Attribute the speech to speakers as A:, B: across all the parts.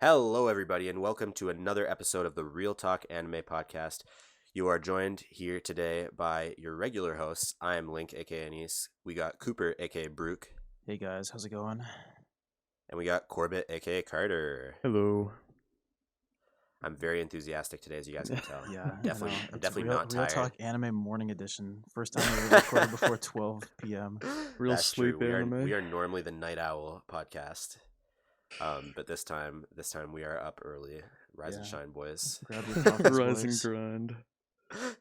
A: Hello, everybody, and welcome to another episode of the Real Talk Anime Podcast. You are joined here today by your regular hosts. I am Link, aka Anis. We got Cooper, aka Brook,
B: Hey guys, how's it going?
A: and we got Corbett, aka Carter.
C: Hello.
A: I'm very enthusiastic today, as you guys can tell.
B: Yeah,
A: I'm definitely
B: It's
A: not
B: Real
A: tired.
B: Talk Anime Morning Edition. First time we recorded before 12 p.m.
C: Real
A: That's
C: sleep
A: true.
C: anime.
A: We are normally the Night Owl podcast, but this time we are up early. Rise and
B: Yeah.
A: shine, boys.
B: Grab your coffees,
C: Rise and
B: boys.
C: grind.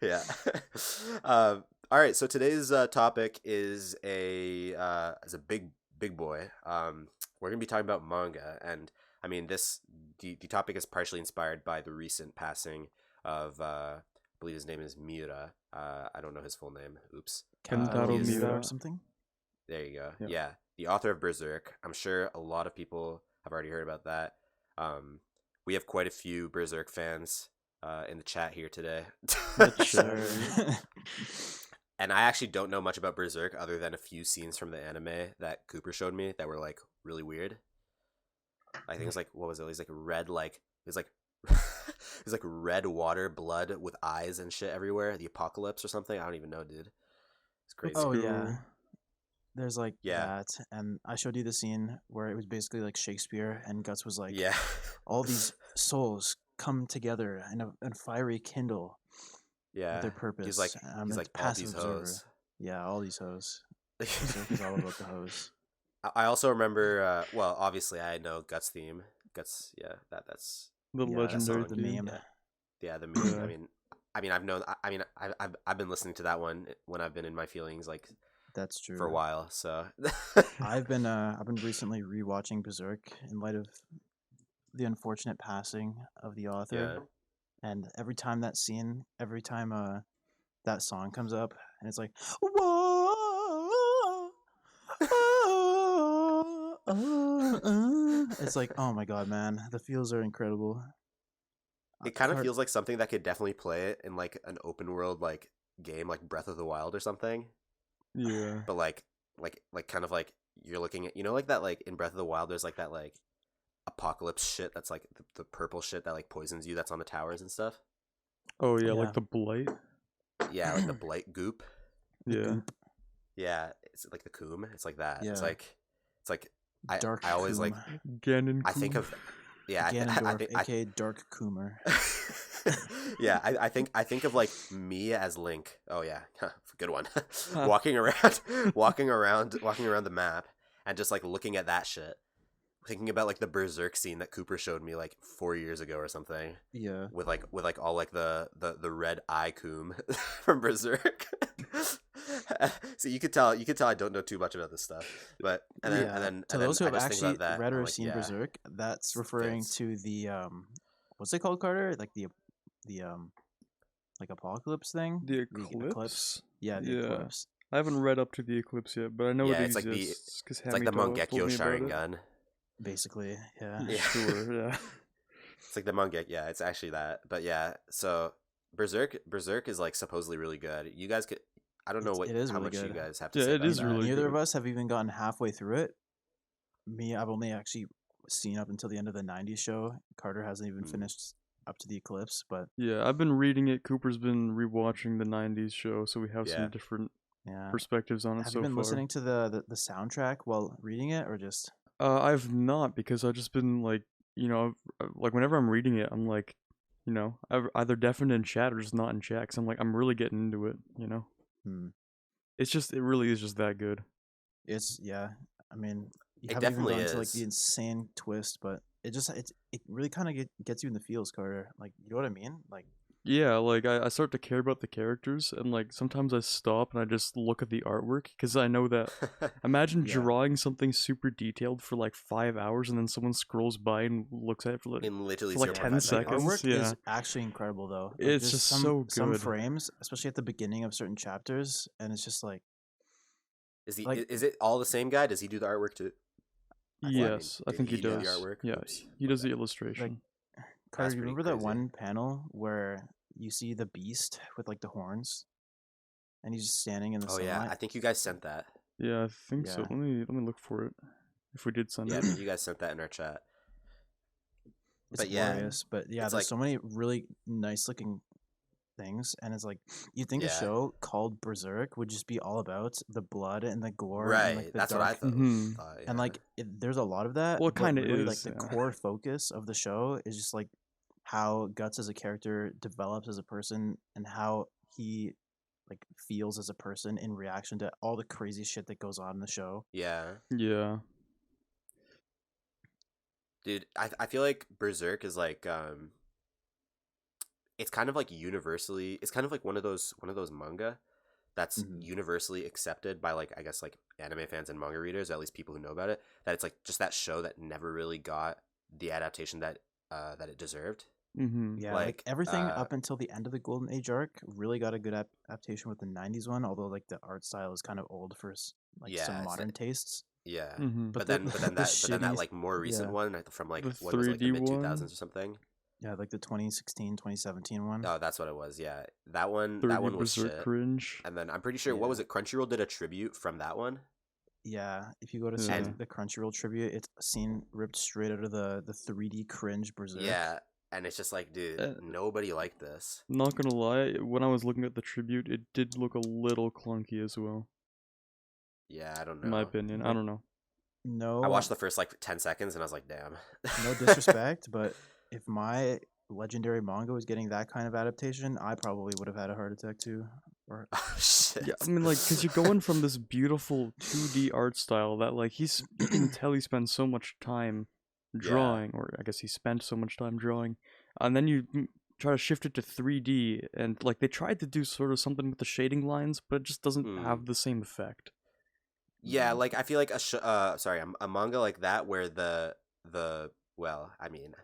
A: Yeah. All right. So today's topic is a big boy. We're gonna be talking about manga, and I mean the topic is partially inspired by the recent passing of I believe his name is Miura. I don't know his full name. Oops.
C: Kentaro
A: he is-
C: Miura.
B: or something.
A: There you go.
C: Yeah.
A: Yeah, the author of Berserk. I'm sure a lot of people have already heard about that. We have quite a few Berserk fans in the chat here today.
C: Sure.
A: And I actually don't know much about Berserk other than a few scenes from the anime that Cooper showed me that were like really weird. I think it was like, what was it? It was like red, it was like it was like red water blood with eyes and shit everywhere. The apocalypse or something. I don't even know, dude. It's crazy.
B: Oh
C: Cool.
B: yeah, there's like
A: Yeah.
B: that, and I showed you the scene where it was basically like Shakespeare, and Guts was like,
A: Yeah.
B: all these souls come together and fiery kindle
A: Yeah.
B: with their purpose.
A: He's like
B: I'm a
A: all
B: passive
A: these
B: observer.
A: hoes.
B: Yeah, all these hoes. Berserk is all about the hoes.
A: I also remember. Well, obviously, I know Guts theme. Guts. Yeah. That's
C: The
B: Yeah,
C: legendary
A: that's
B: the
C: theme.
B: meme.
A: yeah. The meme.
C: Yeah.
A: I've known. I've been listening to that one when I've been in my feelings like
B: That's true.
A: for a while. So
B: I've been recently rewatching Berserk in light of the unfortunate passing of the author. And every time that song comes up, and it's like, whoa, it's like, oh my god, man, the feels are incredible.
A: it kind of
B: Cart-
A: feels like something that could definitely play it in like an open world like game like Breath of the Wild or something.
C: Yeah.
A: But like kind of like you're looking at like that like in Breath of the Wild there's like that like apocalypse shit that's like the purple shit that like poisons you that's on the towers and stuff.
C: Oh yeah,
B: Yeah.
C: like the blight.
A: Yeah, like the blight goop.
C: Yeah.
A: Yeah, it's like the coom. It's like that.
B: Yeah.
A: It's like
B: Dark
A: I always
B: Coom.
A: like
C: Ganon.
A: I think of I
B: Ganondorf,
A: think
B: aka Dark Coomer.
A: yeah, I think of like me as Link. Oh yeah, good one. walking around the map and just like looking at that shit, thinking about like the Berserk scene that Cooper showed me like 4 years ago or something,
B: Yeah.
A: with like all like the red eye coom from Berserk. So you could tell I don't know too much about this stuff, but and then
B: to those who
A: I
B: have
A: just think
B: actually
A: about that,
B: read
A: I'm
B: or
A: like,
B: seen
A: yeah,
B: Berserk, that's referring
A: fits.
B: to the what's it called, Carter? Like the like apocalypse thing.
C: The
B: The
C: eclipse.
B: Yeah, the
C: Yeah.
B: eclipse.
C: I haven't read up to the eclipse yet, but I know
A: Yeah,
C: it
A: it's like the-
C: exists because
A: It's like the Mangekyo Sharingan.
B: Basically, yeah.
A: Yeah.
C: Sure. Yeah.
A: It's like the manga. Yeah, it's actually that. But yeah, so Berserk is like supposedly really good. You guys could. I don't know
B: It is
A: how
B: really
A: much you
B: good.
A: guys have to
C: Yeah,
A: say
C: it
A: about
C: is
A: that.
C: really
B: Neither
C: good.
B: of us have even gotten halfway through it. Me, I've only actually seen up until the end of the '90s show. Carter hasn't even
A: Hmm.
B: finished up to the eclipse, but
C: Yeah, I've been reading it. Cooper's been rewatching the '90s show, so we have
A: Yeah.
C: some different
B: yeah.
C: perspectives on it
B: Have
C: so
B: you been
C: far.
B: listening to the soundtrack while reading it, or just?
C: I've not because I've just been like, like whenever I'm reading it, I'm like, I've either deafened in chat or just not in chat. 'Cause I'm really getting into it.
B: Hmm.
C: It really is just that good.
B: It's yeah. I mean, you
A: It
B: haven't even
A: definitely
B: gone to like
A: is.
B: the insane twist, but it really kind of gets you in the feels, Carter. Like, you know what I mean? Like,
C: Yeah, like I start to care about the characters, and like sometimes I stop and I just look at the artwork because I know that. Imagine
B: Yeah.
C: drawing something super detailed for like 5 hours, and then someone scrolls by and looks at it for like.
A: In literally
C: For like
A: 0.5
C: 10
B: the
C: seconds.
B: artwork
C: Yeah.
B: is actually incredible, though. Like,
C: It's
B: there's
C: just
B: some
C: so good.
B: frames, especially at the beginning of certain chapters, and it's just like,
A: Is
B: like-
A: is it all the same guy? Does he do the artwork too? I mean,
C: Yes, I
A: did
C: think he
A: he do the
C: does.
A: artwork?
C: Yeah,
A: Oops.
C: he does the
A: Okay.
C: illustration.
B: Carter, you
A: pretty
B: remember that
A: crazy.
B: one panel where you see the beast with like the horns, and he's just standing in the
A: Oh
B: sunlight?
A: yeah, I think you guys sent that.
C: Yeah, I think so.
B: Yeah.
C: Let me look for it. If we did send
A: Yeah, I
C: it.
A: think you guys sent that in our chat.
B: it's
A: But yeah,
B: glorious. But yeah,
A: it's
B: there's
A: like
B: so many really nice looking things, and it's like you'd think a
A: yeah,
B: show called Berserk would just be all about the blood and the gore and like
A: right.
B: the
A: That's what I
B: dark.
A: thought.
C: Mm-hmm.
B: And
A: Yeah,
B: like there's a lot of that,
C: Well, it
B: but
C: kind of
B: really like
C: is.
B: the
C: Yeah.
B: core focus of the show is just like how Guts as a character develops as a person and how he like feels as a person in reaction to all the crazy shit that goes on in the show.
A: yeah,
C: Yeah.
A: dude. I feel like Berserk is like it's kind of like universally. It's kind of like one of those manga that's
B: Mhm.
A: universally accepted by like I guess like anime fans and manga readers, or at least people who know about it. That it's like just that show that never really got the adaptation that it deserved.
C: Mm-hmm.
B: Yeah, like
A: Like
B: everything up until the end of the Golden Age arc really got a good adaptation with the '90s one. Although like the art style is kind of old for like some
A: yeah, it's
B: modern
A: like,
B: tastes.
A: yeah.
C: Mm-hmm.
B: But
A: But then that like more recent
B: yeah,
A: one from like
C: The
A: what was it, like the
C: 3D
A: mid 2000s
C: one,
A: or something.
B: yeah, like the 2016, 2017 one.
A: Oh, that's what it was. Yeah, that one
C: 3D
A: was
C: Berserk
A: shit.
C: cringe.
A: And then I'm pretty sure what was
B: Yeah.
A: it? Crunchyroll did a tribute from that one.
B: Yeah, if you go to see
C: Yeah.
B: the Crunchyroll tribute, it's a scene ripped straight out of the 3D cringe Berserk.
A: Yeah, and it's just like, dude,
C: Uh,
A: nobody liked this.
C: Not gonna lie, when I was looking at the tribute, it did look a little clunky as well.
A: Yeah, I don't
C: In my
A: know.
C: opinion, I
B: Like,
C: don't know.
B: No,
A: I watched the first like 10 seconds and I was like, damn.
B: no disrespect, but if my legendary manga was getting that kind of adaptation, I probably would have had a heart attack too. Or
A: Oh, shit.
C: Yeah, I mean, like, cause you're going from this beautiful 2D art style that, like, you can tell he spends so much time drawing, or I guess he spent so much time drawing, and then you try to shift it to 3D, and like they tried to do sort of something with the shading lines, but it just doesn't have the same effect.
A: Yeah, like I feel like a manga like that where well, I mean,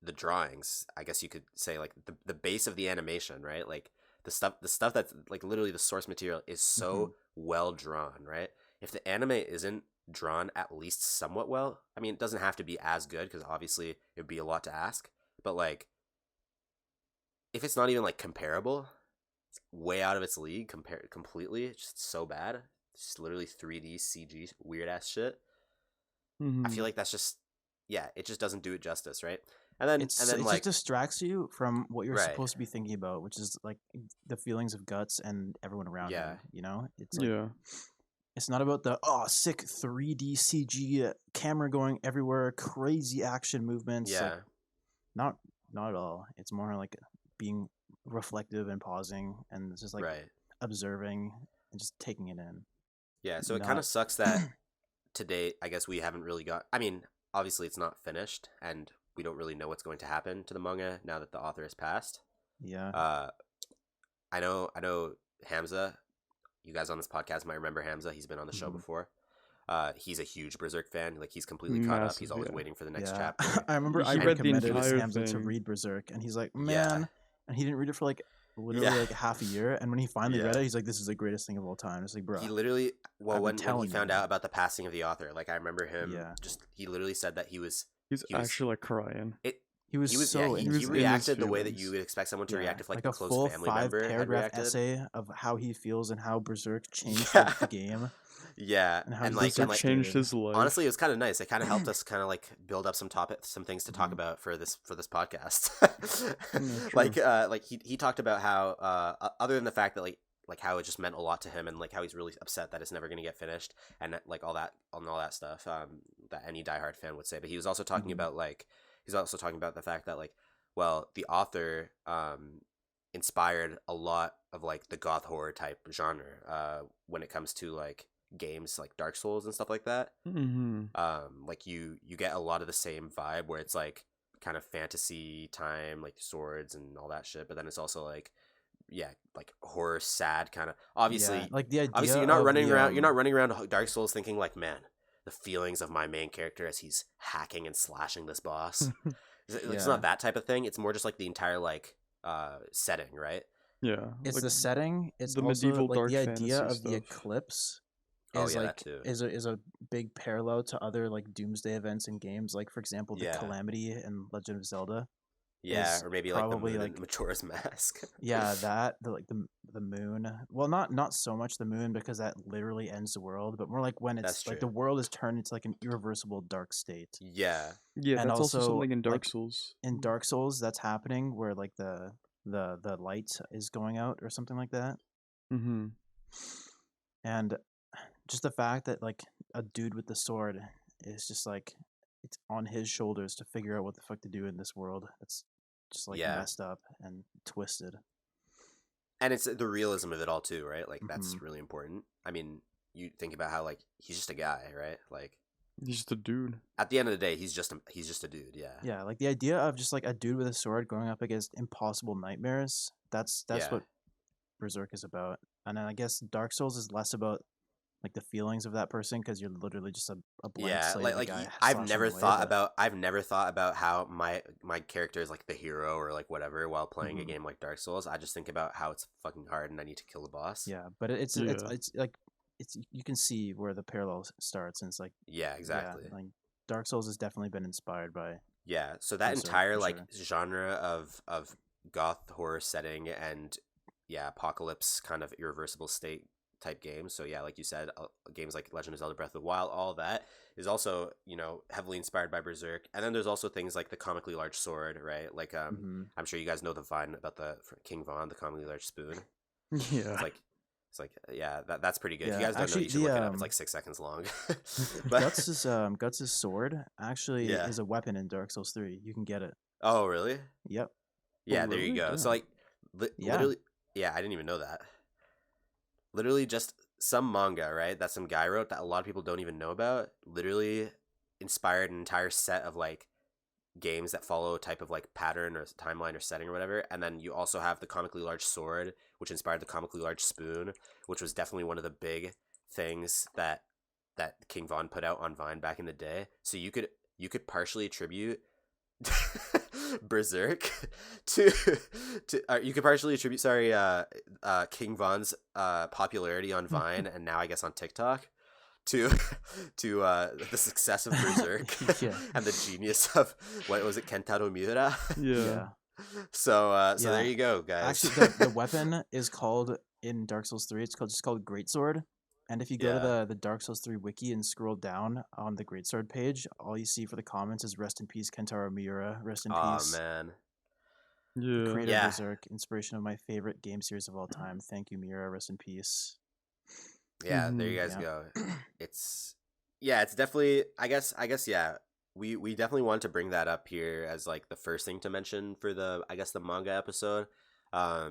A: the drawings, I guess you could say like the base of the animation, right? Like the stuff that's like literally the source material is so well drawn, right? If the anime isn't drawn at least somewhat well, I mean, it doesn't have to be as good because obviously it would be a lot to ask, but like if it's not even like comparable, it's way out of its league completely. It's just so bad. It's literally 3D CG weird ass shit. I feel like that's just it just doesn't do it justice, right? And then
B: it
A: like
B: just distracts you from what you're
A: Right.
B: supposed to be thinking about, which is like the feelings of Guts and everyone around
A: Yeah.
B: him. You know, it's like
C: Yeah.
B: it's not about the sick 3D CG camera going everywhere, crazy action movements.
A: yeah.
B: Like, not at all. It's more like being reflective and pausing and just like
A: Right.
B: observing and just taking it in.
A: Yeah, so it
B: Not
A: kind of sucks that to date, I guess we haven't really got. I mean, obviously it's not finished, and we don't really know what's going to happen to the manga now that the author has passed.
B: yeah.
A: I know Hamza. You guys on this podcast might remember Hamza. He's been on the show before. He's a huge Berserk fan. Like he's completely caught up. He's
C: Massive,
A: always
C: yeah.
A: waiting for the next
B: Yeah.
A: chapter.
B: I remember I
C: He read the
B: recommended
C: entire
B: Hamza to
C: thing.
B: read Berserk, and he's like, man,
A: Yeah.
B: and he didn't read it for like literally
A: Yeah.
B: like half a year. And when he finally read
A: Yeah.
B: it, he's like, this is the greatest thing of all time. It's like, bro,
A: He literally,
B: I've been
A: when he
B: telling
A: found
B: you.
A: out about the passing of the author, like I remember him.
B: Yeah.
A: He literally said that he was
C: He's
A: he was-
C: actually like crying.
B: he was so
A: he
B: into
C: was
A: he
C: in
B: it.
C: his
A: reacted the way that
C: feelings.
A: you would expect someone to
B: Yeah,
A: react if like,
B: a
A: a close
B: full
A: family member had
B: 5-paragraph
A: reacted.
B: essay of how he feels and how Berserk changed
A: Yeah.
B: the game.
A: Yeah,
B: And how
A: and
B: he's
A: like,
C: Berserk
A: and, like
C: changed his life.
A: honestly, it was kind of nice. It kind of helped us kind of like build up some things to talk about for this podcast. Like he talked about how other than the fact that like how it just meant a lot to him and like how he's really upset that it's never going to get finished and like all that stuff that any diehard fan would say. But he was also talking about the fact that like, well, the author inspired a lot of like the goth horror type genre when it comes to like games like Dark Souls and stuff like that. Like you get a lot of the same vibe where it's like kind of fantasy time, like swords and all that shit, but then it's also like like horror, sad kind of. Obviously,
B: Yeah, like the idea
A: obviously you're not
B: of
A: running
B: the,
A: around. You're not running around Dark Souls thinking like, man, the feelings of my main character as he's hacking and slashing this boss. It's
B: Yeah.
A: not that type of thing. It's more just like the entire like setting, right?
C: Yeah.
B: It's
C: like,
B: the setting. It's
C: the
B: also
C: medieval
B: like
C: dark
B: the idea
C: fantasy
B: of the
C: stuff.
B: eclipse
A: Oh,
B: is
A: yeah, that
B: like
A: too.
B: is a big parallel to other like doomsday events in games, like for example the
A: Yeah.
B: Calamity in Legend of Zelda.
A: Yeah,
B: is
A: or maybe like the
B: probably
A: moon
B: like
A: and Majora's Mask.
B: yeah, that the moon. Well, not so much the moon because that literally ends the world, but more like when
A: That's
B: it's like
A: true.
B: the world is turned into like an irreversible dark state.
A: Yeah.
C: Yeah,
B: And
C: that's also
B: also
C: something in Dark
B: like
C: Souls.
B: in Dark Souls that's happening where like the light is going out or something like that.
C: Mm-hmm.
B: And just the fact that like a dude with the sword is just like it's on his shoulders to figure out what the fuck to do in this world. It's just like
A: Yeah.
B: messed up and twisted.
A: And it's the realism of it all too, right? Like that's
B: Mhm.
A: really important. I mean, you think about how like he's just a guy, right? Like
C: He's just a dude.
A: at the end of the day, he's just a dude. Yeah.
B: Yeah, like the idea of just like a dude with a sword going up against impossible nightmares. That's
A: Yeah.
B: what Berserk is about. And then I guess Dark Souls is less about like the feelings of that person because you're literally just a blank
A: Yeah,
B: slate of a guy
A: I've
B: slashing
A: never
B: away,
A: thought
B: but
A: about how my character is like the hero or like whatever while playing a
B: Mhm.
A: game like Dark Souls. I just think about how it's fucking hard and I need to kill the boss.
B: yeah, but it's
C: Yeah.
B: it's like it's you can see where the parallel starts and it's like
A: Yeah, exactly.
B: yeah, like Dark Souls has definitely been inspired by
A: Yeah, so that
B: Berserk,
A: entire
B: for
A: like
B: sure.
A: genre of goth horror setting and yeah, apocalypse kind of irreversible state type games. So yeah, like you said, games like Legend of Zelda: Breath of the Wild, all that is also heavily inspired by Berserk. And then there's also things like the comically large sword, right? Like
B: hmm
A: I'm sure you guys know the vine about the King Von, the comically large spoon.
C: Yeah.
A: It's like yeah, that's pretty good. If you
B: Yeah,
A: guys don't know,
B: actually
A: you should look it up. It's like 6 seconds long. But
B: Guts' sword actually
A: yeah.
B: is a weapon in Dark Souls 3. You can get it.
A: Oh really?
B: Yep.
C: Oh,
A: Yeah, there you
C: really?
A: go. So
C: Damn.
A: like
B: Yeah.
A: literally, yeah, I didn't even know that. Literally just some manga, right? That some guy wrote that a lot of people don't even know about. Literally inspired an entire set of like games that follow a type of like pattern or timeline or setting or whatever. And then you also have the comically large sword, which inspired the comically large spoon, which was definitely one of the big things that King Von put out on Vine back in the day. So you could partially attribute Berserk to you could partially attribute King Von's popularity on Vine and now I guess on TikTok to the success of Berserk
B: Yeah.
A: and the genius of what was it, Kentaro Miura.
C: Yeah.
B: Yeah.
A: So
B: Yeah.
A: there you go, guys.
B: Actually, the weapon is called in Dark Souls 3. It's called Greatsword. And if you go to
A: Yeah.
B: the Dark Souls 3 wiki and scroll down on the Greatsword page, all you see for the comments is "Rest in peace, Kentaro Miura. Rest in
A: Oh
B: peace,
A: man.
B: the
C: Yeah.
B: creator of
A: Yeah.
B: Berserk, inspiration of my favorite game series of all time. Thank you, Miura. Rest in peace."
A: Yeah, there you
C: Mhm.
A: guys
B: Yeah.
A: go. It's yeah, it's definitely I guess yeah. We definitely want to bring that up here as like the first thing to mention for the I guess the manga episode.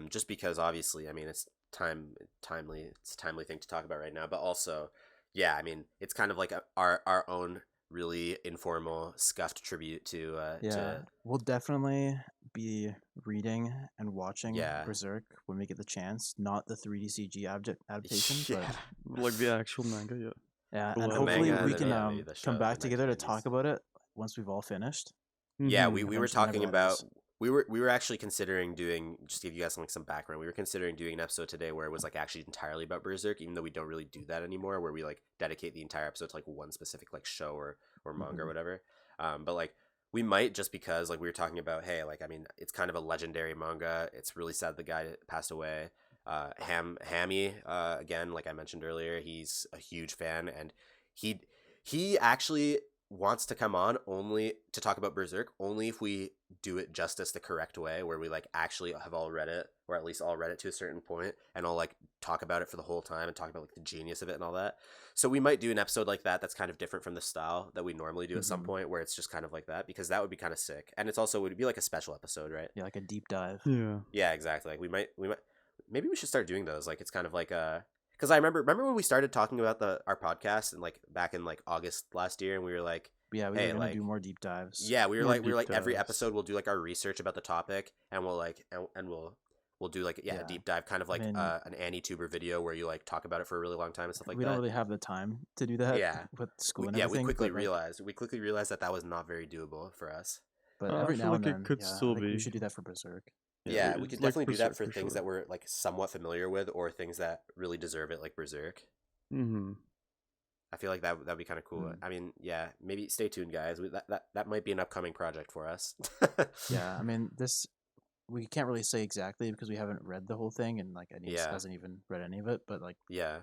A: Just because obviously, I mean, it's it's a timely thing to talk about right now, but also yeah, I mean, it's kind of like our own really informal scuffed tribute to
B: Yeah, we'll definitely be reading and watching
A: yeah.
B: Berserk when we get the chance. Not the 3D CG adaptation,
A: Yeah.
C: Like the actual manga, yeah.
B: yeah,
C: Well,
B: and
A: The
B: hopefully
A: manga and
B: we
A: then
B: can
A: yeah, maybe the show
B: come back
A: the
B: together to
A: 1990s.
B: talk about it once we've all finished.
A: Yeah,
C: Mhm.
A: we were
B: Eventually,
A: talking
B: whenever that
A: about
B: is.
A: we were actually considering doing just to give you guys some background. We were considering doing an episode today where it was like actually entirely about Berserk, even though we don't really do that anymore, where we like dedicate the entire episode to like one specific like show or manga or
B: Mhm.
A: wataver. But like we might just because like we were talking about, hey, like I mean, it's kind of a legendary manga. It's really sad the guy passed away. Hammy, again, like I mentioned earlier, he's a huge fan, and he he actually wants to come on only to talk about Berserk only if we do it justice the correct way, where we like actually have all read it, or at least all read it to a certain point, and I'll like talk about it for the whole time and talk about like the genius of it and all that. So we might do an episode like that that's kind of different from the style that we normally do at some
B: Mhm.
A: point, where it's just kind of like that, because that would be kind of sick, and it's also would be like a special episode, right?
B: Yeah, like a deep dive.
C: Yeah.
A: Yeah, exactly. Like we might maybe we should start doing those. Like it's kind of like because I remember when we started talking about our podcast and like back in like August last year, and we were like,
B: Yeah, we
A: hey,
B: were gonna
A: like
B: do more deep dives.
A: yeah,
C: More
A: we were
C: deep
A: like every
C: dives.
A: episode we'll do like our research about the topic, and we'll like and we'll do like a
B: Yeah.
A: deep dive, kind of like
B: mean-
A: an AniTuber video where you like talk about it for a really long time and stuff like
B: we
A: that.
B: don't really have the time to do that
A: Yeah.
B: with school
A: We,
B: and
A: yeah,
B: everything.
A: we quickly
B: but, like,
A: realized that was not very doable for us.
B: but
C: I
B: every
C: feel
B: now
C: like
B: and
C: it
B: then,
C: could
B: yeah,
C: still
B: I think we
C: be.
B: should do that for Berserk.
A: Yeah, we
C: it's
A: could
C: like
A: definitely do that
C: Berserk
A: for
C: for
A: things
C: sure.
A: that we're like somewhat familiar with, or things that really deserve it, like Berserk.
C: Mhm.
A: I feel like that'd be kind of cool.
B: Mm.
A: I mean, yeah, maybe stay tuned, guys. That might be an upcoming project for us.
B: Yeah, I mean, this we can't really say exactly because we haven't read the whole thing, and like Anis
A: Yeah.
B: hasn't even read any of it. But like,
A: Yeah.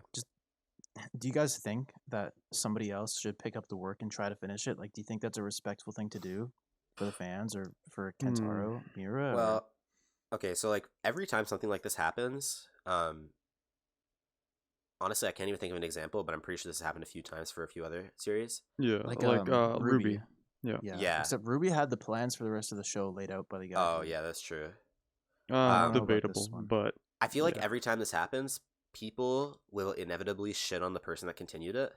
B: do you guys think that somebody else should pick up the work and try to finish it? Like, do you think that's a respectful thing to do for the fans or for Kentaro Miura?
A: Well, okay, so like every time something like this happens, honestly, I can't even think of an example, but I'm pretty sure this has happened a few times for a few other series.
C: Yeah,
B: like
C: Ruby. Yeah.
A: Yeah.
B: Except Ruby had the plans for the rest of the show laid out by the guy.
A: Oh, yeah, that's true.
B: know about this
C: Debatable,
B: one.
C: but
A: I feel like
B: Yeah.
A: every time this happens, people will inevitably shit on the person that continued it,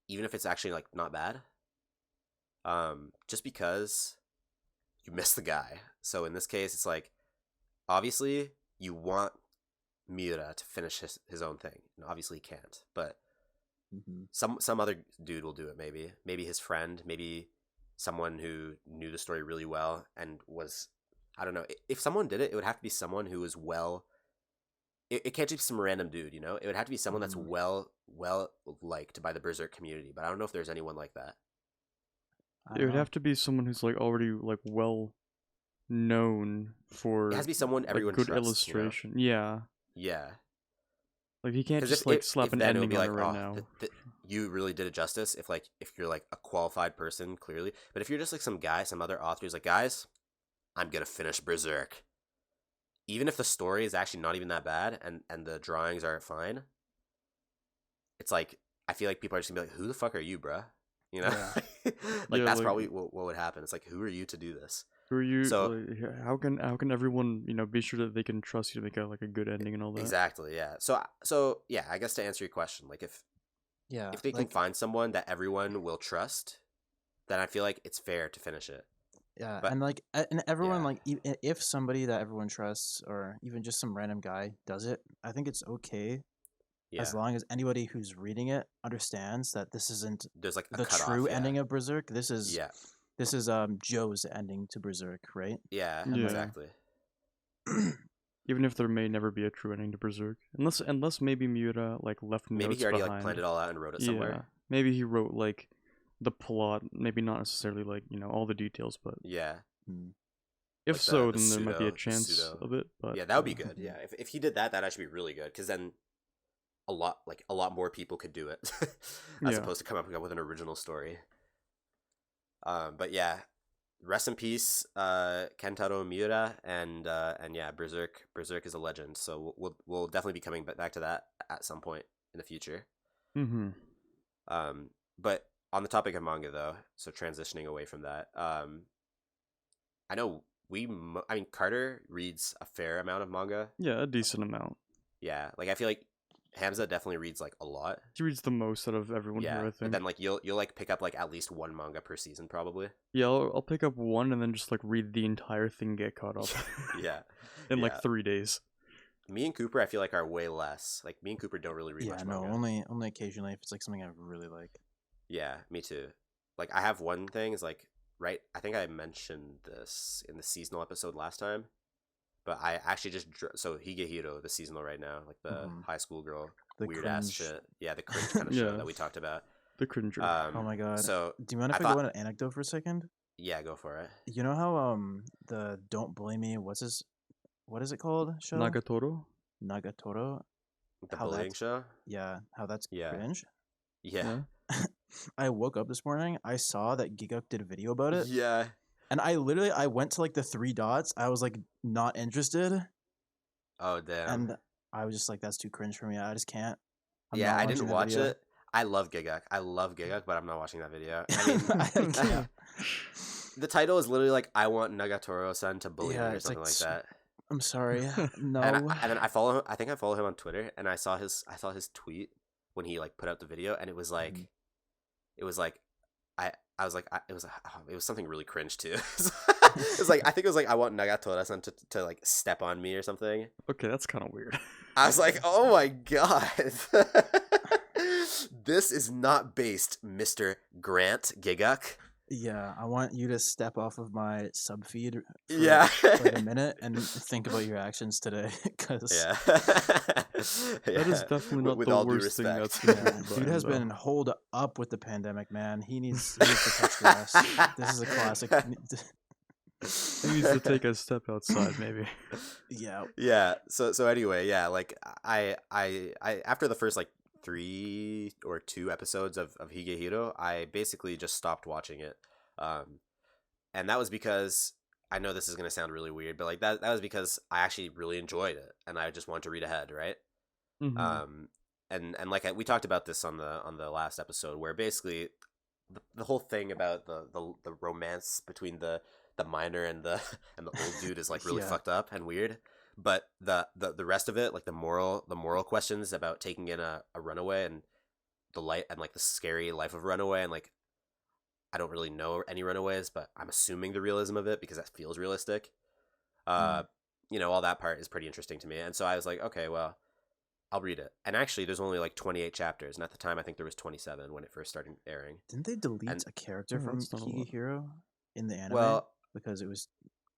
A: even if it's actually like not bad. Just because you missed the guy. So in this case, it's like obviously you want Miura to finish his own thing, and obviously he can't. But
B: Mhm.
A: some other dude will do it. Maybe his friend, maybe someone who knew the story really well and was, I don't know. If someone did it, it would have to be someone who was well. It can't just be some random dude, you know. It would have to be someone that's
B: Mhm.
A: well liked by the Berserk community. But I don't know if there's anyone like that.
B: I
C: it
B: don't
C: would
B: know.
C: have to be someone who's like already like well known for
A: It has to be someone
C: like
A: everyone
C: good
A: trusts, you know?
C: illustration. Yeah,
A: Yeah.
C: like he can't
A: Because
C: just like slap
A: if
C: an
A: then it would
C: ending
A: be
C: on
A: like,
C: it right
A: oh,
C: now.
A: you really did it justice. If you're like a qualified person, clearly. But if you're just like some guy, some other author who's like, guys, I'm gonna finish Berserk. Even if the story is actually not even that bad and the drawings are fine, it's like I feel like people are just gonna be like, who the fuck are you, bruh? You know,
B: Yeah.
A: like
C: Yeah,
A: that's
C: like-
A: probably what would happen. It's like, who are you to do this?
C: Who are you?
A: So-
C: like, how can everyone be sure that they can trust you to make a good ending and all that?
A: Exactly, yeah. So yeah, I guess to answer your question, like if they can
B: like,
A: find someone that everyone will trust, then I feel like it's fair to finish it.
B: yeah,
A: but-
B: and like and everyone
A: yeah.
B: like if somebody that everyone trusts or even just some random guy does it, I think it's okay
A: Yeah,
B: as long as anybody who's reading it understands that this isn't
A: there's like a
B: the
A: cutoff,
B: true
A: yeah.
B: ending of Berserk. This is
A: Yeah,
B: Joe's ending to Berserk, right?
A: yeah,
C: Yeah.
A: exactly.
C: Even if there may never be a true ending to Berserk, unless maybe Miura like left
A: Maybe
C: notes
A: he already
C: behind.
A: like planned it all out and wrote it
C: Yeah,
A: somewhere.
C: maybe he wrote like the plot, maybe not necessarily like all the details, but
A: Yeah,
B: Mm.
C: if
A: Like
C: so,
A: the
C: then there might be a
A: pseudo- the
C: chance
A: pseudo.
C: of it. But
A: yeah, that would be
B: Mhm.
A: good. Yeah, if he did that, that'd actually be really good because then a lot more people could do it as
C: Yeah.
A: opposed to come up with an original story. But yeah, rest in peace, Kentaro Miura, and yeah, Berserk is a legend. So we'll definitely be coming back to that at some point in the future.
C: Mm-hmm.
A: But on the topic of manga though, so transitioning away from that, I know Carter reads a fair amount of manga.
C: Yeah, a decent amount.
A: Yeah, like I feel like Hamza definitely reads like a lot.
C: He reads the most out of everyone
A: Yeah,
C: here, I
A: but
C: think.
A: then like you'll like pick up like at least one manga per season probably.
C: Yeah, I'll pick up one and then just like read the entire thing, get caught up
A: Yeah,
C: in
A: yeah.
C: like 3 days.
A: Me and Cooper, I feel like are way less. Like me and Cooper don't really read
B: Yeah,
A: much
B: no,
A: manga.
B: only occasionally if it's like something I really like.
A: Yeah, me too. Like I have one thing is like right. I think I mentioned this in the seasonal episode last time, but I actually just so Higehiro, the seasonal right now, like the
B: Mhm.
A: high school girl,
B: The
A: weird ass
B: cringe.
A: shit. Yeah, the cringe kind of show
C: Yeah.
A: that we talked about.
C: The cringer.
B: Oh my god.
A: So
B: Do you mind if
A: I
B: I go
A: thought-
B: on an anecdote for a second?
A: yeah, go for it.
B: You know how the Don't Blame Me, what is it called? Show?
C: Nagatoro?
B: Nagatoro.
A: The
B: How
A: bullying
B: that's-
A: show.
B: Yeah, how that's
A: Yeah.
B: cringe.
A: Yeah.
B: I woke up this morning, I saw that Giguk did a video about it,
A: Yeah.
B: and I went to like the 3 dots. I was like not interested,
A: Oh damn.
B: and I was just like, that's too cringe for me. I just can't. I'm
A: yeah,
B: not
A: I
B: watching
A: didn't
B: the
A: watch
B: video.
A: it. I love Giguk, but I'm not watching that video. I mean,
B: I can't.
A: the title is literally like, "I want Nagatoro-san to bully
B: Yeah,
A: me" or
B: it's
A: something
B: like
A: like that.
B: I'm sorry. No.
A: And then I follow him. I think I follow him on Twitter, and I saw his tweet when he like put out the video, and it was like,
B: Mhm.
A: it was like, I was like, it was something really cringe too. It was like I think it was like I want Nagatoro-san to like step on me or something.
C: Okay, that's kind of weird.
A: I was like, oh my god, this is not based, Mr. Grant Giguk.
B: Yeah, I want you to step off of my sub feed for
A: Yeah.
B: for like a minute and think about your actions today, because
A: Yeah.
C: That is definitely not
A: With
C: the
A: all due
C: worst thing
A: respect.
C: that's been
B: yeah,
C: pulled by
B: dude
C: him,
B: has
C: though.
B: been holed up with the pandemic, man. He needs to touch grass. This is a classic.
C: He needs to take a step outside, maybe.
B: Yeah,
A: Yeah. So anyway, yeah, like I after the first like 3 or 2 episodes of Higehiro, I basically just stopped watching it. Um and that was because I know this is gonna sound really weird, but like that was because I actually really enjoyed it and I just wanted to read ahead, right?
C: Mm-hmm.
A: And like we talked about this on the last episode, where basically the whole thing about the romance between the minor and the and the old dude is like really
B: yeah,
A: fucked up and weird. But the rest of it, like the moral questions about taking in a runaway and the light and like the scary life of runaway, and like I don't really know any runaways, but I'm assuming the realism of it because that feels realistic. Uh,
B: mm.
A: all that part is pretty interesting to me, and so I was like, okay, well, I'll read it. And actually, there's only like 28 chapters, and at the time, I think there was 27 when it first started airing.
B: Didn't they delete
A: And
B: a character
C: Oh,
B: from
C: that's not a lot.
B: Higehiro in the anime
A: well,
B: because it was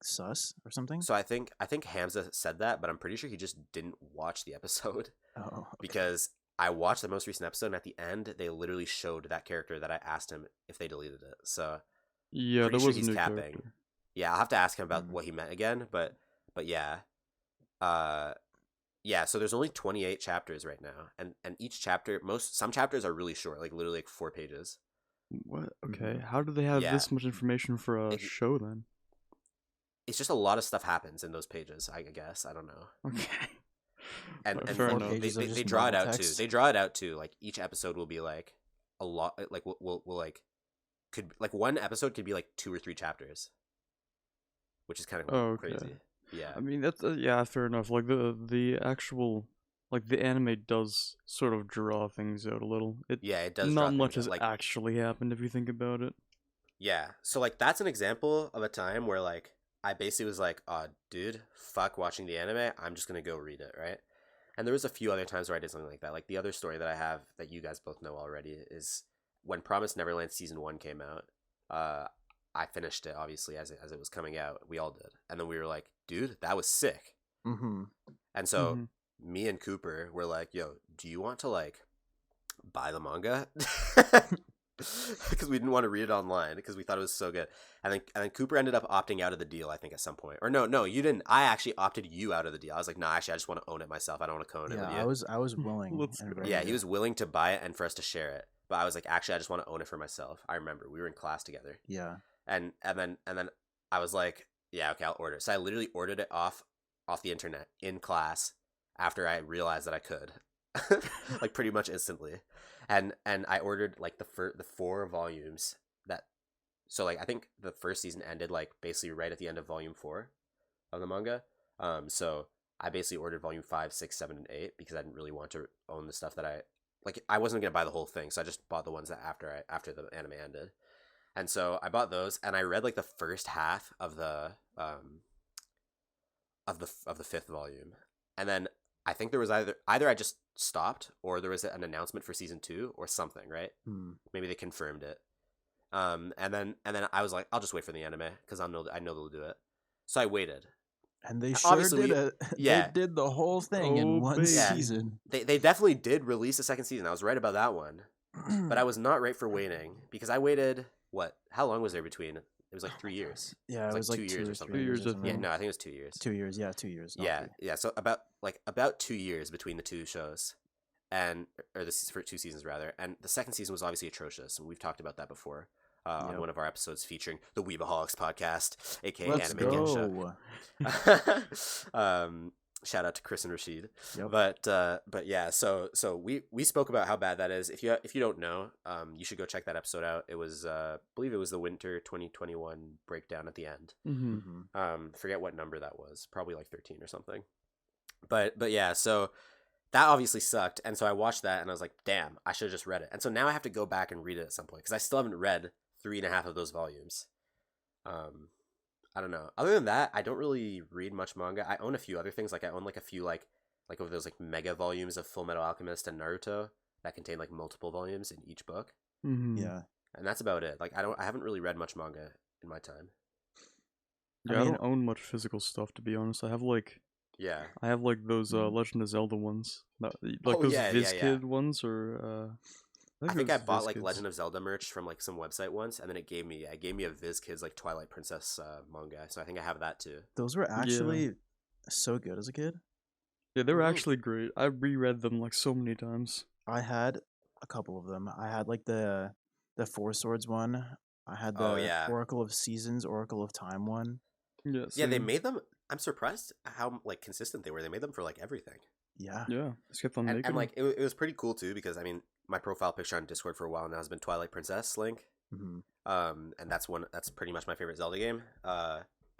B: sus or something?
A: so I think Hamza said that, but I'm pretty sure he just didn't watch the episode
B: Oh, okay.
A: because I watched the most recent episode, and at the end, they literally showed that character that I asked him if they deleted it. So
C: Yeah,
A: pretty
C: there
A: sure
C: was a
A: he's
C: new
A: capping.
C: character.
A: Yeah, I'll have to ask him about
B: Mm.
A: what he meant again, but yeah. Uh yeah, so there's only 28 chapters right now, and each chapter, some chapters are really short, like literally like 4 pages.
C: What?
B: Mm-hmm.
C: Okay, how do they have
A: Yeah,
C: this much information for a
A: it,
C: show then?
A: it's just a lot of stuff happens in those pages, I guess. I don't know.
C: Okay.
A: And
C: Fair
A: like
C: enough.
B: pages of
A: they
B: just
A: draw it
B: normal
A: out too.
B: text.
A: They draw it out too. Like each episode will be like a lot. Like we'll like could like one episode could be like 2 or 3 chapters, which is kind of
C: Oh, okay.
A: crazy. Yeah,
C: I mean, that's yeah, fair enough. Like the actual like the anime does sort of draw things out a little.
A: yeah, it does
C: Not
A: draw
C: much
A: things
C: has
A: out. Like
C: actually happened if you think about it.
A: yeah, so like that's an example of a time where like I basically was like, "Oh, dude, fuck watching the anime. I'm just gonna go read it, right?" And there was a few other times where I did something like that. Like the other story that I have that you guys both know already is when Promised Neverland season 1 came out. Uh, I finished it obviously as it was coming out. We all did, and then we were like, "Dude, that was sick."
B: Mm-hmm.
A: And so
C: Mm-hmm.
A: me and Cooper were like, "Yo, do you want to like buy the manga?" Because we didn't want to read it online because we thought it was so good. And then Cooper ended up opting out of the deal, I think, at some point. Or no, you didn't. I actually opted you out of the deal. I was like, no, actually, I just want to own it myself. I don't want to co-own it
B: Yeah,
A: with you.
B: I was willing
C: Let's
B: and
C: go.
B: ready
A: Yeah,
B: to.
A: he was willing to buy it and for us to share it. But I was like, actually, I just want to own it for myself. I remember we were in class together,
B: Yeah.
A: and then I was like, yeah, okay, I'll order it. So I literally ordered it off the internet in class after I realized that I could, like pretty much instantly. And I ordered like the 4 volumes that, so like I think the first season ended like basically right at the end of volume 4 of the manga. So I basically ordered volume 5, 6, 7, and 8 because I didn't really want to own the stuff that I wasn't gonna buy the whole thing, so I just bought the ones that after the anime ended. And so I bought those, and I read like the first half of the of the 5th volume, and then I think there was either I just stopped or there was an announcement for season 2 or something, right?
B: Hmm.
A: Maybe they confirmed it. And then I was like, I'll just wait for the anime because I know they'll do it. So I waited.
B: And they sure
A: Obviously,
B: did it.
A: yeah.
B: They did the whole thing in
C: Oh,
B: one
C: baby.
A: Yeah.
B: season.
A: They definitely did release a second season. I was right about that one, but I was not right for waiting because I waited. What? How long was there between? It was like 3 years.
B: Yeah, it was like
A: 2 years or
B: 2 or
A: something.
B: 3
C: 2
B: years.
C: years,
B: or
C: I
B: something.
A: Yeah, no, I think it was 2 years.
B: 2 years. Yeah, 2 years. not
A: Yeah,
B: 3.
A: yeah. So about 2 years between the two shows, and or for 2 seasons rather. And the second season was obviously atrocious, and we've talked about that before on
B: Yep.
A: one of our episodes featuring the Weebaholics podcast, aka
B: Let's
A: Anime
B: go.
A: Gensha. Shout out to Chris and Rashid.
B: Yep.
A: But yeah, so we spoke about how bad that is. If you don't know, you should go check that episode out. It was I believe it was the winter 2021 breakdown at the end.
C: Mm-hmm.
B: Mhm.
A: Forget what number that was. Probably like 13 or something. But yeah, so that obviously sucked, and so I watched that and I was like, damn, I should have just read it. And so now I have to go back and read it at some point because I still haven't read 3.5 of those volumes. I don't know. Other than that, I don't really read much manga. I own a few other things. Like I own like a few like of those like mega volumes of Full Metal Alchemist and Naruto that contain like multiple volumes in each book.
C: Mm-hmm.
B: Yeah.
A: and that's about it. Like I haven't really read much manga in my time.
C: Yeah, I
B: mean,
C: don't own much physical stuff, to be honest. I have like
A: Yeah.
C: those
B: Mhm.
C: Legend of Zelda ones, like
A: Oh
C: those
A: yeah, yeah, yeah.
C: VizKid ones, or I
A: I
C: think it
A: think I
C: was
A: bought like
C: VizKids.
A: Legend of Zelda merch from like some website once, and then it gave me a Viz Kids like Twilight Princess manga. So I think I have that too.
B: those were
C: Yeah,
B: actually so good as a kid.
C: yeah, they were
A: Mm-hmm.
C: actually great. I reread them like so many times.
B: I had a couple of them. I had like the Four Swords one. I had
A: Oh
B: the
A: yeah,
B: Oracle of Seasons, Oracle of Time one.
C: Yeah,
A: yeah. They
C: same.
A: made them. I'm surprised how like consistent they were. They made them for like everything,
B: Yeah.
C: Yeah, just kept on
A: and
C: making
A: like
C: them.
A: it was pretty cool too because I mean my profile picture on Discord for a while now has been Twilight Princess Link.
B: Hmm.
A: And that's pretty much my favorite Zelda game.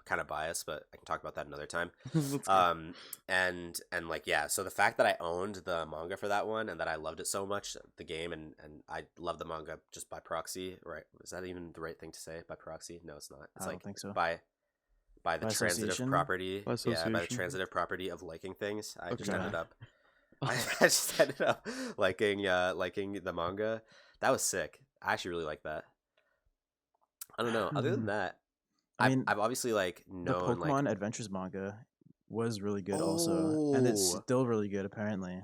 A: Kind of biased, but I can talk about that another time.
C: Let's go.
A: And like yeah, so the fact that I owned the manga for that one and that I loved it so much, the game, and I love the manga just by proxy, right? Is that even the right thing to say? By proxy? No, it's not. It's
B: I
A: like
B: don't think so.
A: by the
B: By
A: transitive
B: association?
A: property.
C: By
A: Yeah, by the
C: association.
A: transitive property of liking things. I just
C: Okay.
A: ended up I just ended up liking the manga. That was sick. I actually really like that. I don't know. Other than that,
B: I mean,
A: I've obviously like
B: the
A: known like
B: Pokemon Adventures manga was really good also, and it's still really good apparently.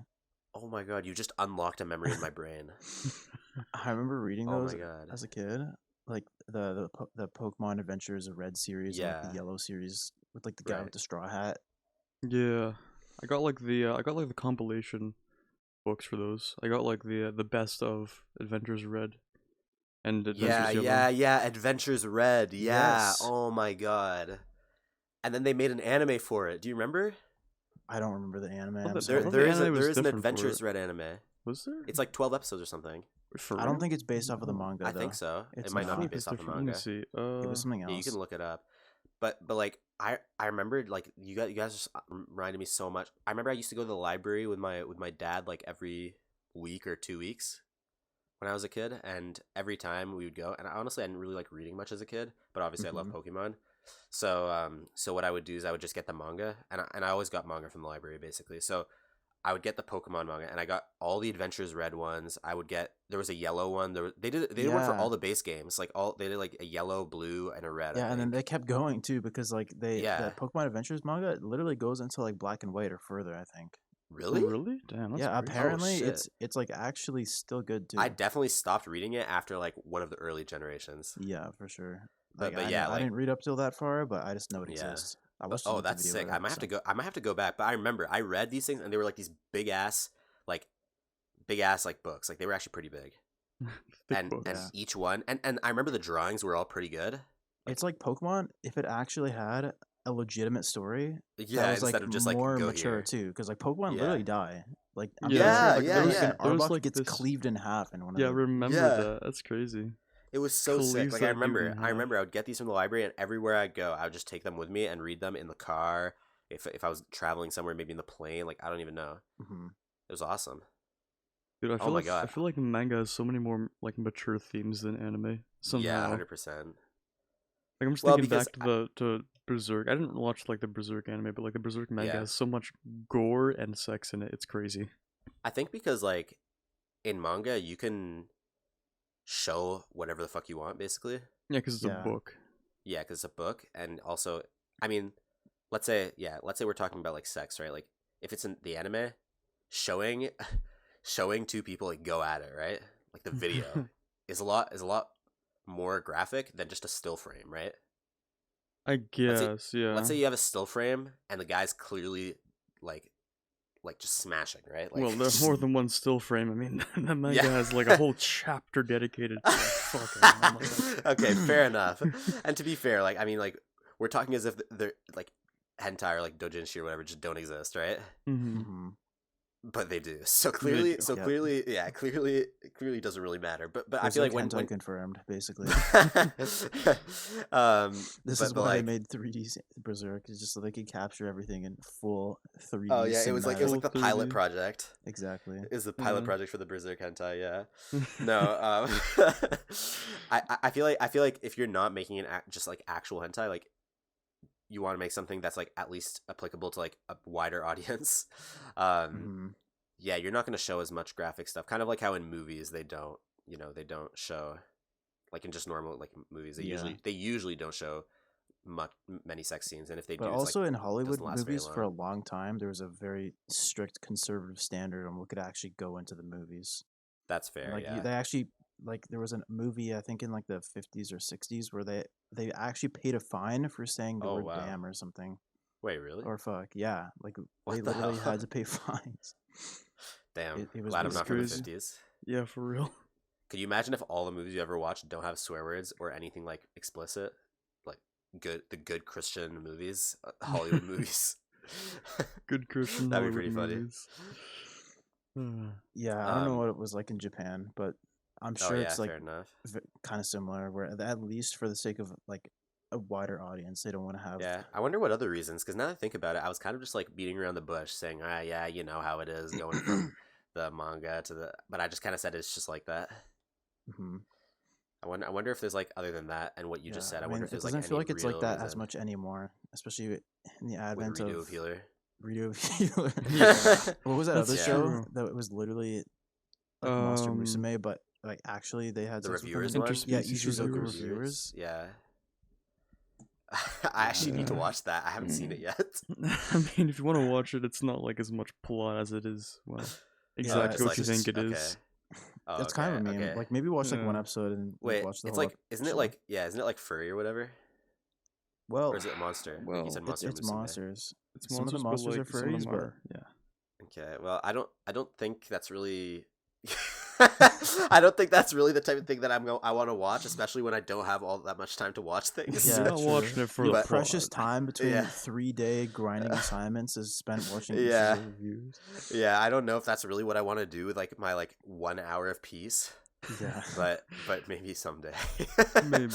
A: oh my god, you just unlocked a memory in my brain.
B: I remember reading
A: Oh
B: those
A: my god.
B: as a kid, like the Pokemon Adventures Red series and like
A: Yeah.
B: the Yellow series with like the guy
A: Right.
B: with the straw hat.
C: Yeah, I got like the compilation books for those. I got like the best of Adventures Red and
A: Yeah,
C: Adventures
A: yeah,
C: Yellow.
A: yeah. Adventures Red. Yeah.
B: Yes.
A: Oh my god. And then they made an anime for it. Do you remember?
B: I don't remember the anime.
C: thought
B: I'm
C: that-
A: There
C: I thought
B: sorry.
C: the anime was
A: there is an
C: different for
A: Adventures
C: it.
A: Red anime.
C: Was there?
A: It's like 12 episodes or something.
C: For
B: I don't
C: real?
B: think it's based off of the manga.
A: I
B: though.
A: think so. It
B: It's
A: might not be
B: not.
A: based off the
C: Let me
A: manga.
C: see.
B: It was something else.
A: Yeah, you can look it up. But like I remembered like you guys just reminded me so much. I remember I used to go to the library with my dad like every week or 2 weeks when I was a kid, and every time we would go, and honestly I didn't really like reading much as a kid, but obviously I love Pokemon. So what I would do is I would just get the manga, and I always got manga from the library basically. So I would get the Pokemon manga, and I got all the Adventures Red ones. There was a yellow one. They did one for
B: Yeah.
A: all the base games. Like they did like a yellow, blue, and a red.
B: Yeah,
A: I
B: and then
A: think.
B: they kept going too because like
A: Yeah.
B: the Pokemon Adventures manga literally goes into like black and white or further. I think.
C: Oh,
A: Really?
C: really? Damn, that's
B: Yeah,
C: crazy.
B: apparently
A: shit.
B: it's like actually still good too.
A: I definitely stopped reading it after like one of the early generations.
B: Yeah, for sure.
A: But
B: Like
A: yeah,
B: I
A: like
B: didn't read up till that far, but I just know it
A: yeah.
B: exists. I watched a
A: Oh,
B: YouTube
A: that's
B: video
A: sick.
B: about
A: I
B: it,
A: might have
B: so-
A: to go. I might have to go back. But I remember I read these things, and they were like these like big ass like books. Like they were actually pretty big.
C: Thick
A: and
C: books.
A: and
B: Yeah.
A: each one, and I remember the drawings were all pretty good.
B: It's like Pokemon if it actually had a legitimate story
A: Yeah,
B: that was
A: instead
B: like
A: of just like
B: more
A: go
B: mature
A: here.
B: too, because like Pokemon
A: Yeah.
B: literally die. Like I'm
C: Yeah,
B: pretty sure
A: Yeah,
B: like
A: yeah,
B: freaking
A: yeah.
C: There was,
B: Arbok
C: like,
B: gets
C: this-
B: cleaved in half in one of
C: Yeah, I
B: the.
C: remember
A: Yeah.
C: that. That's crazy.
A: It was so sick.
C: Cleaves
A: Like
C: that dude in
A: I
C: half.
A: remember I would get these from the library, and everywhere I'd go, I would just take them with me and read them in the car. If I was traveling somewhere, maybe in the plane, like I don't even know.
B: Mhm.
A: It was awesome.
C: Dude, I
A: Oh
C: feel
A: my
C: like
A: God.
C: I feel like manga has so many more like mature themes than anime. Somehow.
A: Yeah, 100%.
C: Like I'm just
A: Well,
C: thinking
A: because
C: back to Berserk. I didn't watch like the Berserk anime, but like the Berserk manga
A: Yeah.
C: has so much gore and sex in it. It's crazy.
A: I think because like in manga you can show whatever the fuck you want, basically.
C: Yeah, because it's
B: Yeah.
C: a book.
A: Yeah, because it's a book, and also, I mean, let's say we're talking about like sex, right? Like if it's in the anime, showing two people like go at it, right? Like the video is a lot more graphic than just a still frame, right?
C: I guess, yeah.
A: Let's say you have a still frame and the guy's clearly like just smashing, right? Like
C: Well, there's more than one still frame. I mean, the manga
A: Yeah.
C: has like a whole chapter dedicated to like, fucking. I'm like,
A: Okay, fair enough. And to be fair, like I mean, like we're talking as if they're like hentai or like doujinshi or whatever just don't exist, right?
C: mhm.
B: Mhm.
A: But they do. So clearly,
C: do.
B: Yep.
A: clearly, yeah, clearly it doesn't really matter. But I
B: There's
A: feel like
B: hentai
A: when
B: confirmed basically. This
A: but
B: is why
A: like,
B: they made 3D Berserk, is just so they could capture everything in full 3D.
A: oh yeah, it was like the
C: Full
A: pilot
C: 3D.
A: project.
B: exactly.
A: It was the pilot
C: Yeah.
A: project for the Berserk hentai. Yeah. No. I feel like if you're not making just like actual hentai, like you want to make something that's like at least applicable to like a wider audience.
B: Mhm.
A: Yeah, you're not going to show as much graphic stuff. Kind of like how in movies they don't show Like in just normal like movies, they
B: Yeah.
A: usually don't show many sex scenes, and if they
B: But
A: do, it's
B: also
A: like
B: in Hollywood
A: doesn't last very
B: movies, for a
A: long.
B: long time, there was a very strict conservative standard on what could actually go into the movies.
A: That's
B: And
A: fair.
B: like
A: Yeah.
B: they actually, like, there was a movie I think in like the 50s or 60s where they actually paid a fine for saying the
A: Oh
B: word
A: wow.
B: damn or something,
A: Wait, really?
B: or fuck. Yeah, like
A: What
B: they
A: the
B: literally
A: hell?
B: had to pay fines.
A: Damn.
B: It was
A: Glad I'm
C: That's
A: not from the
B: ridiculous.
C: crazy.
A: 50s.
C: Yeah, for real.
A: Could you imagine if all the movies you ever watched don't have swear words or anything like explicit, like the good Christian movies, Hollywood movies?
C: Good Christian
A: That'd be
C: Hollywood
A: pretty funny.
C: movies.
B: Yeah, I don't know
A: Um.
B: what it was like in Japan, but I'm
A: Oh
B: sure
A: yeah,
B: it's like
A: fair enough.
B: kind of similar. Where at least for the sake of like a wider audience, they don't want to have.
A: Yeah, I wonder what other reasons. Because now that I think about it, I was kind of just like beating around the bush, saying, "Ah, yeah, you know how it is going from the manga to the." But I just kind of said it's just like that.
B: hmm
A: I wonder if there's like other than that and what you just
B: Yeah,
A: said. I
B: I
A: wonder
B: mean,
A: if
B: it
A: there's like
B: doesn't feel
A: any
B: like it's like
A: real
B: that as
A: reason
B: much anymore, especially in the
A: with
B: advent
A: redo
B: of
A: healer.
B: Radio Healer.
C: Yeah.
B: What was that
C: That's
B: other
A: Yeah.
B: show
C: true.
B: that was literally like Monster
C: Um,
B: Musume, but like actually they had
A: The
B: sex with
A: reviewers
B: women?
A: one.
B: Yeah,
C: Interspecies
B: Ishizoku
C: reviewers.
B: Reviewers.
A: Yeah. I actually need to
C: Yeah.
A: watch that. I haven't seen it yet.
C: I mean, if you want to watch it, it's not like as much plot as it is. Well,
B: Yeah,
C: exactly
A: just
C: what you
A: like
C: think it
A: okay.
C: is.
A: Oh,
B: That's kind of a meme.
A: okay.
B: Like maybe watch like one
C: Yeah.
B: episode and
A: Wait,
B: watch the
A: it's
B: whole
A: like, isn't it
B: show.
A: like, yeah, isn't it like furry or whatever?
B: Well,
A: Or is it monster? Like you
C: Well,
A: said,
B: it's
A: monster
B: it's
A: Musume.
B: monsters.
C: It's
B: Some of the
C: monsters,
B: monsters
C: but
B: are
C: like some of
B: furries,
C: them
B: but
C: are, yeah.
A: Okay, well, I don't think that's really. I don't think that's really the type of thing that I want to watch, especially when I don't have all that much time to watch things.
B: Yeah,
C: You're not
B: true.
C: watching it for
B: Your
C: the
B: precious
C: plot.
B: time between
A: Yeah.
B: 3-day grinding assignments is spent watching
A: Yeah.
B: Ishizoku Reviews.
A: Yeah, I don't know if that's really what I want to do with like my like 1 hour of peace.
B: Yeah.
A: but maybe someday.
C: Maybe.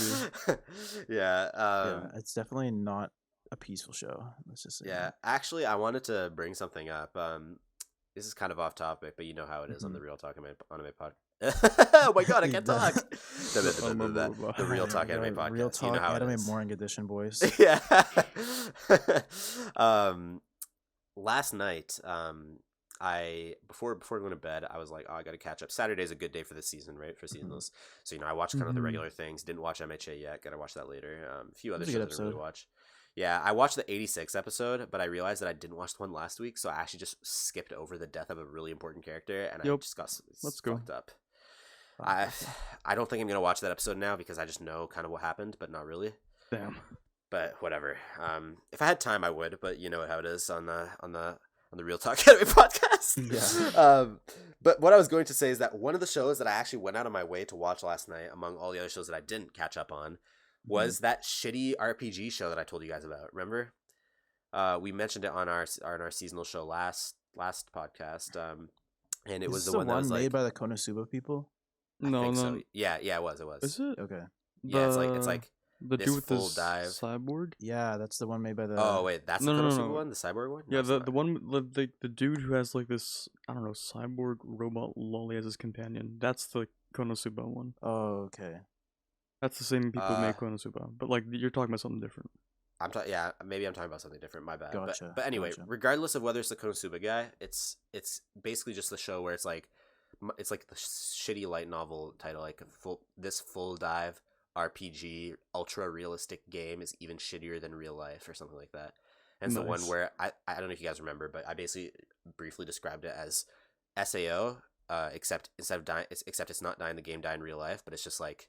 A: Yeah.
B: Yeah, it's definitely not a peaceful show. Let's just say.
A: Yeah. Actually, I wanted to bring something up. This is kind of off topic, but you know how it is on the Real Talk Anime Pod. Oh my god, I can't talk. The Real Talk Anime Podcast.
B: Real Talk
A: You know how
B: Anime
A: it is.
B: Morning Edition, boys.
A: Yeah. Last night, I before going to bed, I was like, oh, I got to catch up. Saturday's a good day for the season, right? For seasonals. So I watched kind of the regular things. Didn't watch MHA yet. Got to watch that later. A few other
B: It was a
A: shows
B: good
A: I didn't really
B: episode.
A: watch. Yeah, I watched the 86 episode, but I realized that I didn't watch the one last week, so I actually just skipped over the death of a really important character, and I
C: Yep.
A: just got
C: Let's go.
A: fucked up. I don't think I'm gonna watch that episode now because I just know kind of what happened, but not really.
C: Damn.
A: But whatever. If I had time, I would. But you know how it is on the Real Talk Anime podcast.
B: Yeah.
A: But what I was going to say is that one of the shows that I actually went out of my way to watch last night, among all the other shows that I didn't catch up on, was that shitty RPG show that I told you guys about. Remember? We mentioned it on our seasonal show last podcast. And it
B: Is
A: was
B: this
A: the one that was
B: made
A: like
B: by the Konosuba people?
A: I
C: No,
A: think
C: no.
A: so. Yeah, it was.
C: Is it?
B: Okay.
A: Yeah, it's like
C: the
A: this
C: dude with
A: full
C: the
A: dive.
C: cyborg.
B: Yeah, that's the one made by the.
A: Oh wait, that's
C: No,
A: the
C: no,
A: Konosuba
C: no, no.
A: one, the cyborg one.
C: Yeah,
A: No, it's
C: the
A: not.
C: one the dude who has like this, I don't know, cyborg robot lolly as his companion. That's the Konosuba one.
B: Oh, okay.
C: That's the same people who make Konosuba, but like you're talking about something different.
A: Yeah, maybe I'm talking about something different. My bad.
B: Gotcha,
A: But anyway,
B: gotcha.
A: regardless of whether it's the Konosuba guy, it's basically just the show where it's like the shitty light novel title, like full dive RPG ultra realistic game is even shittier than real life or something like that. And it's the one
C: Nice.
A: where I don't know if you guys remember, but I basically briefly described it as SAO, except instead of dying, except it's not dying the game, die in real life, but it's just like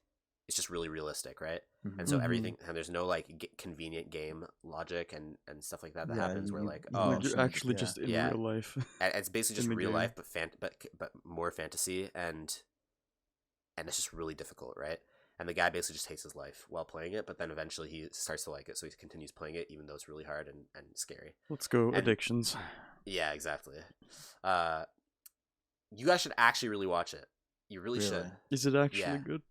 A: it's just really realistic, right? And so
C: Mhm.
A: everything, and there's no like convenient game logic and stuff like that
B: Yeah,
A: happens where
B: you-
A: like
B: you
A: oh
B: mentioned-
C: You're actually
B: yeah.
C: just in
A: Yeah.
C: real life.
A: and it's basically just
C: in the
A: real
C: game.
A: life but more fantasy and it's just really difficult, right? And the guy basically just hates his life while playing it, but then eventually he starts to like it, so he continues playing it even though it's really hard and scary.
C: Let's go
A: And-
C: addictions.
A: Yeah, exactly. You guys should actually really watch it. You really
B: Really?
A: should.
C: Is it actually
A: Yeah.
C: good?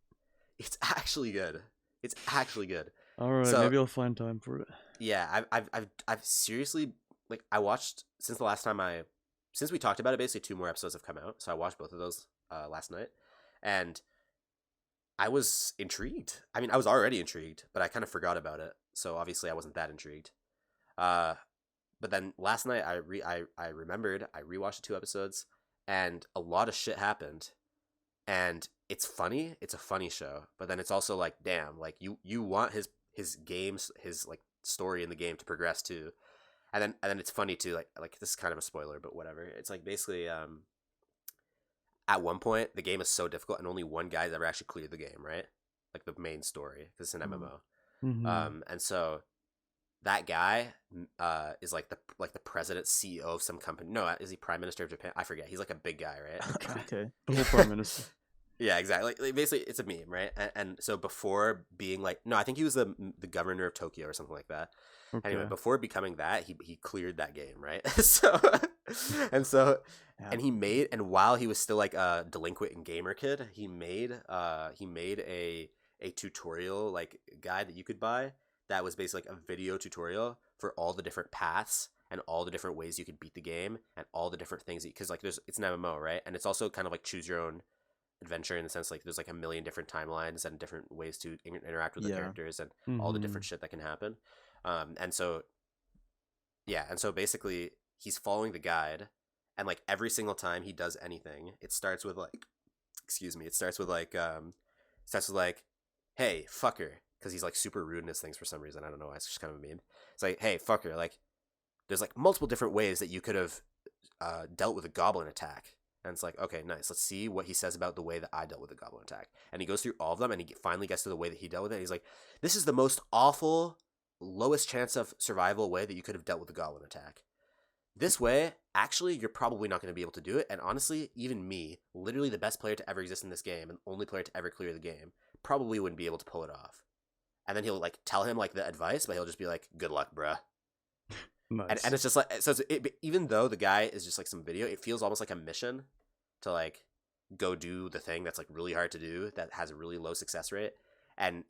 A: It's actually good. It's actually good.
C: All right,
A: So-
C: maybe I'll find time for it.
A: Yeah, I've seriously like I watched since the last time since we talked about it. Basically, 2 more episodes have come out, so I watched both of those last night, and I was intrigued. I mean, I was already intrigued, but I kind of forgot about it, so obviously I wasn't that intrigued. But then last night I remembered. I rewatched the 2 episodes, and a lot of shit happened, and it's funny. It's a funny show, but then it's also like, damn, like you want his games, his like story in the game to progress too, and then it's funny too. Like this is kind of a spoiler, but whatever. It's like basically at one point the game is so difficult, and only one guy's ever actually cleared the game, right? Like the main story, because it's an MMO.
C: Mhm.
A: And so that guy is like the president CEO of some company. No, is he prime minister of Japan? I forget. He's like a big guy, right?
B: Okay.
C: The whole prime minister.
A: Yeah, exactly. Like, basically, it's a meme, right? And so before being like, no, I think he was the governor of Tokyo or something like that. Anyway,
C: Okay.
A: before becoming that, he cleared that game, right? So and so
B: Yeah.
A: and he made, and while he was still like a delinquent and gamer kid, he made a tutorial like guide that you could buy that was basically like a video tutorial for all the different paths and all the different ways you could beat the game and all the different things, because like it's an MMO, right? And it's also kind of like choose your own adventure in the sense like there's like a million different timelines and different ways to interact with the
B: Yeah.
A: characters and all the different
C: Mhm.
A: shit that can happen. And so yeah, and so basically he's following the guide, and like every single time he does anything, it starts with like, excuse me, it starts with like, hey fucker, because he's like super rude in his things for some reason. I don't know why. It's just kind of a meme. It's like, hey fucker, like there's like multiple different ways that you could have dealt with a goblin attack. And it's like, okay, nice. Let's see what he says about the way that I dealt with a goblin attack. And he goes through all of them, and he finally gets to the way that he dealt with it. And he's like, this is the most awful, lowest chance of survival way that you could have dealt with a goblin attack. This way, actually, you're probably not going to be able to do it. And honestly, even me, literally the best player to ever exist in this game and only player to ever clear the game, probably wouldn't be able to pull it off. And then he'll like tell him like the advice, but he'll just be like, good luck, bruh.
C: Nice.
A: And it's just like, so even though the guy is just like some video, it feels almost like a mission to like go do the thing that's like really hard to do that has a really low success rate. And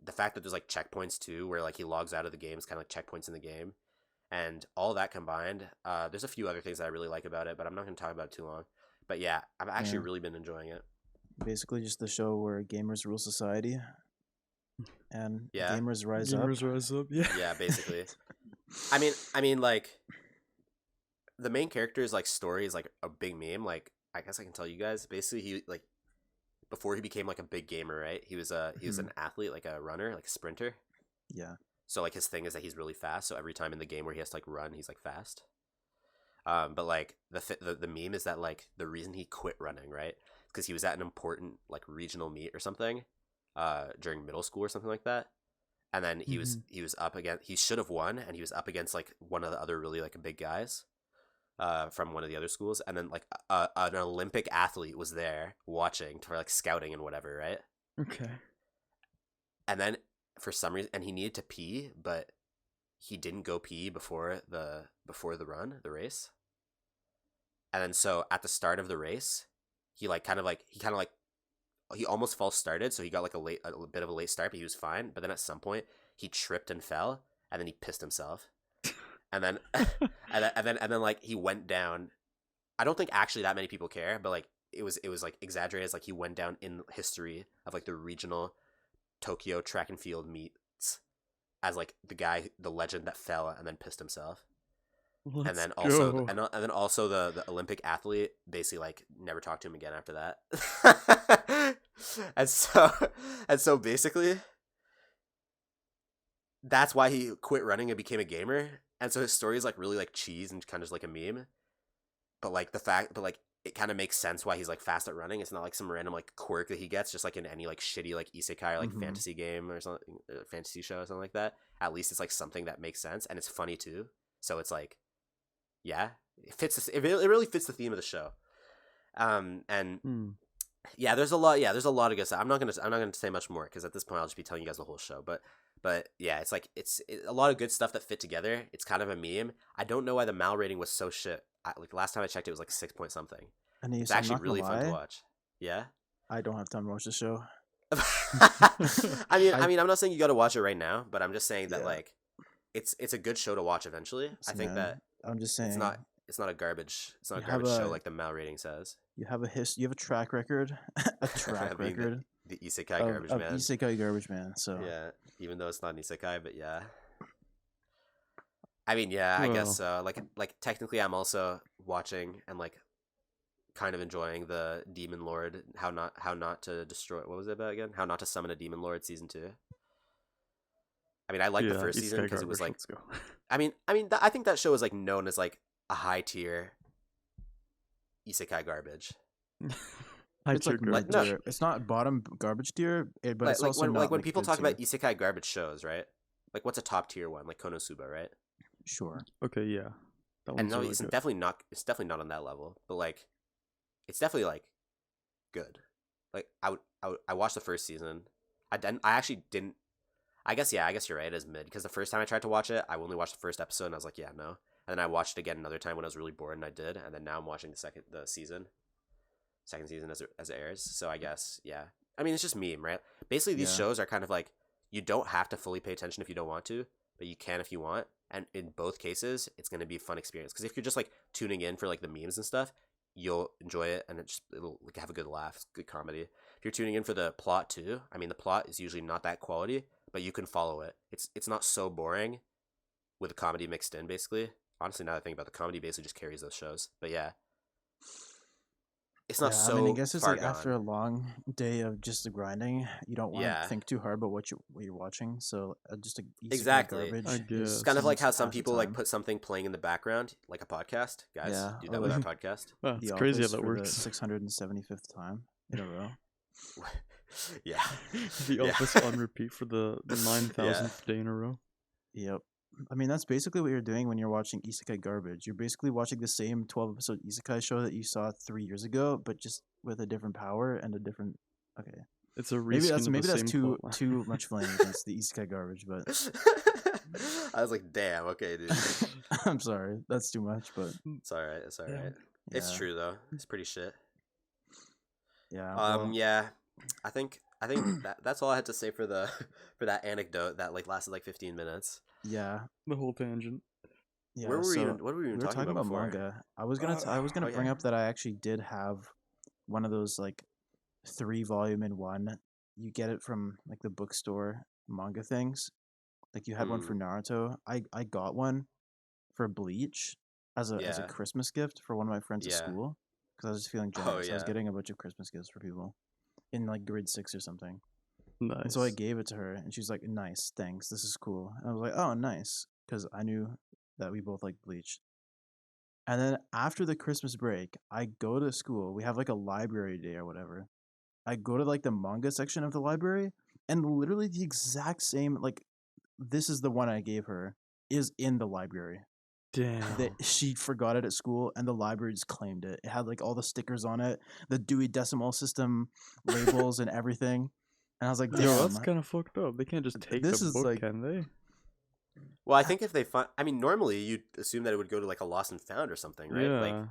A: the fact that there's like checkpoints too, where like he logs out of the game is kind of like checkpoints in the game, and all that combined, there's a few other things that I really like about it, but I'm not going to talk about it too long. But yeah, I've actually really been enjoying it.
B: Basically, just the show where gamers rule society, and
A: Yeah.
B: gamers rise up.
C: Gamers rise up. Yeah.
A: Yeah, basically. I mean, like the main character's like story is like a big meme. Like I guess I can tell you guys. Basically, he like before he became like a big gamer, right? He was an athlete, like a runner, like a sprinter.
B: Yeah.
A: So like his thing is that he's really fast. So every time in the game where he has to like run, he's like fast. But like the meme is that like the reason he quit running, right? Because he was at an important like regional meet or something, during middle school or something like that. And then he was up against, he should have won, and he was up against like one of the other really like big guys from one of the other schools, and then like an Olympic athlete was there watching for like scouting and whatever, right?
C: Okay.
A: And then for some reason, and he needed to pee, but he didn't go pee before the race. And then so at the start of the race, he almost false started, so he got like a bit of a late start, but he was fine. But then at some point he tripped and fell, and then he pissed himself, and then and then like he went down. I don't think actually that many people care, but like it was like exaggerated as like he went down in history of like the regional Tokyo track and field meets as like the legend that fell and then pissed himself.
C: Let's
A: And then
C: go.
A: also and then also the Olympic athlete basically like never talked to him again after that. and so basically that's why he quit running and became a gamer. And so his story is like really like cheese and kind of just like a meme. But like it kind of makes sense why he's like fast at running. It's not like some random like quirk that he gets just like in any like shitty like isekai or like fantasy game or something, fantasy show or something like that. At least it's like something that makes sense, and it's funny too. So it's like, yeah, it really fits the theme of the show. And yeah, there's a lot of good stuff. I'm not gonna say much more because at this point I'll just be telling you guys the whole show. But yeah, it's like it's a lot of good stuff that fit together. It's kind of a meme. I don't know why the Mal rating was so shit. Like last time I checked, it was like 6 point something.
B: And
A: It's actually really fun to watch. Yeah.
B: I don't have time to watch the show.
A: I mean, I'm not saying you got to watch it right now, but I'm just saying that like it's a good show to watch eventually. I think that
B: I'm just saying
A: it's not a garbage
B: You
A: show
B: have
A: like the Mal rating says.
B: you have a track record, a track
A: I mean,
B: record
A: the isekai garbage man.
B: isekai garbage man. So
A: Yeah, even though it's not an isekai, but yeah. I mean, yeah, I guess so. Like technically, I'm also watching and like kind of enjoying the Demon Lord, how not to destroy. What was it about again? How not to summon a Demon Lord season 2. I mean, I liked the
C: Yeah,
A: first season
C: Isekai
A: because it was
C: garbage.
A: like,
C: Let's go.
A: I think that show is like known as like a high tier isekai garbage.
B: It's like
C: garbage.
B: mid tier. It's not bottom garbage tier, but it's also not
A: when
B: like
A: people
B: good
A: talk
B: tier.
A: about isekai garbage shows, right? Like, what's a top tier one? Like Konosuba, right?
B: Sure.
C: Okay, yeah. That
A: And
C: one's
A: no,
C: really
A: it's
C: good.
A: definitely not. It's definitely not on that level. But like, it's definitely like good. Like I watched the first season. I actually didn't. I guess you're right. It is mid because the first time I tried to watch it, I only watched the first episode and I was like, yeah, no. And then I watched it again another time when I was really bored and I did. And then now I'm watching the second season as it airs. So I guess yeah. I mean, it's just meme, right? Basically, these
B: Yeah.
A: shows are kind of like you don't have to fully pay attention if you don't want to, but you can if you want. And in both cases, it's going to be a fun experience because if you're just like tuning in for like the memes and stuff, you'll enjoy it and it'll like have a good laugh, it's good comedy. If you're tuning in for the plot too, I mean, the plot is usually not that quality, but you can follow it. It's not so boring with the comedy mixed in. Basically, honestly, now that I think about it, the comedy basically just carries those shows. But yeah, it's not
B: Yeah,
A: so
B: I mean, I guess it's
A: far
B: like after a
A: gone.
B: long day of just the grinding, you don't want to
A: Yeah,
B: think too hard about what you're watching. So just a isekai
A: exactly.
B: garbage
C: I
B: is
C: guess.
A: It's kind of
B: so
A: like
B: much
A: how some
B: half the
A: people like
B: time.
A: put something playing in the background, like a podcast. Guys,
B: Yeah,
A: do
B: or
A: that with our
B: like
A: podcast.
C: Wow, it's
B: The
C: crazy how
B: Office
C: that
B: for the
C: works.
B: 675th time in a row.
A: Yeah,
C: The
A: Yeah.
C: Office on repeat for the 9,000th day in a row.
B: Yep. I mean, that's basically what you're doing when you're watching isekai garbage. You're basically watching the same 12-episode isekai show that you saw 3 years ago, but just with a different power and a different. Okay,
C: It's a
B: maybe
C: reskin of the
B: that's
C: same
B: too
C: plotline.
B: too much flame against the isekai garbage, but
A: I was like, damn, okay, dude.
B: I'm sorry, that's too much. But
A: It's all right. It's all
C: Yeah.
A: right.
B: yeah,
A: It's true though. It's pretty shit.
B: yeah. Well,
A: Yeah. I think that's all I had to say for the for that anecdote that like lasted like 15 minutes.
B: yeah,
C: The whole tangent.
B: yeah.
A: What were we
B: We
A: even
B: were talking about
A: before?
B: manga. I was gonna
A: Oh
B: bring
A: yeah.
B: up that I actually did have one of those like 3 volume in one. You get it from like the bookstore manga things. Like you had one for
A: Mm,
B: Naruto. I got one for Bleach as a
A: yeah.
B: Christmas gift for one of my friends at
A: Yeah.
B: school because I was just feeling
A: Oh
B: generous. I was
A: yeah.
B: getting a bunch of Christmas gifts for people in like grade 6 or something.
C: Nice.
B: And so I gave it to her, and she's like, "Nice, thanks. This is cool." And I was like, "Oh, nice," because I knew that we both like Bleach. And then after the Christmas break, I go to school. We have like a library day or whatever. I go to like the manga section of the library, and literally the exact same like this is the one I gave her is in the library.
C: Damn.
B: That she forgot it at school, and the library just claimed it. It had like all the stickers on it, the Dewey Decimal System labels, and everything. And I was like,
C: Yo, that's
B: "Damn,
C: kind of fucked up. They can't just take
B: this
C: the
B: is
C: book,
B: like
C: can they?
A: Well, I think if they find, I mean, normally you'd assume that it would go to like a lost and found or something, right?
C: Yeah.
A: Like,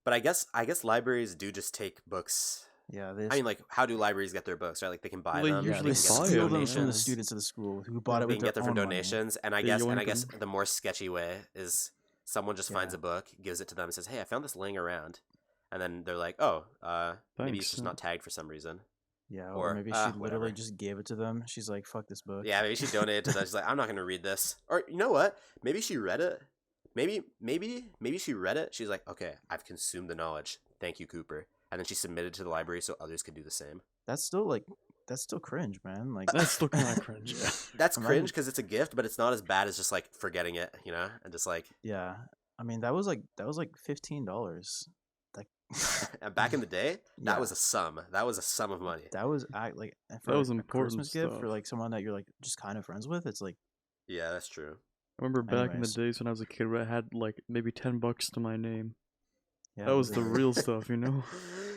A: but I guess libraries do just take books.
B: yeah, they
A: I mean, like, how do libraries get their books, right? Like, they can buy
C: They
A: them.
B: yeah
C: usually
B: they
A: They can get them
C: buy
A: from
B: steal
C: 'em,
B: them from the
A: donations.
B: students of the school who bought it
A: They
B: with
A: can
B: their
A: get them
B: own
A: from
B: money.
A: donations, and
C: They
A: I
C: yoink
A: guess
C: 'em.
A: the more sketchy way is someone just finds
B: Yeah.
A: a book, gives it to them, and says, "Hey, I found this laying around," and then they're like, "Oh, maybe it's
C: Thanks.
A: just not tagged for some reason,"
B: Yeah, or
A: or
B: maybe she literally
A: whatever.
B: just gave it to them. She's like, "Fuck this book."
A: Yeah, maybe she donated to that. She's like, "I'm not gonna read this," or you know what? Maybe she read it. Maybe she read it. She's like, "Okay, I've consumed the knowledge. Thank you, Cooper." And then she submitted to the library so others could do the same.
B: That's still cringe, man. Like
C: That's still kind of cringe. Yeah.
A: That's
B: Imagine-
A: cringe because it's a gift, but it's not as bad as just like forgetting it, you know, and just like
B: yeah. I mean, that was like $15. Like
A: and back in the day, that
B: Yeah.
A: was a sum. That was a sum of money.
B: that was like for
C: That was
B: a
C: important
B: Christmas gift for
C: stuff.
B: like someone that you're like just kind of friends with. It's like
A: Yeah, that's true.
C: I remember back in the
B: Anyways.
C: days when I was a kid where I had like maybe $10 to my name.
B: yeah,
C: That was the
B: literally.
C: real stuff, you know?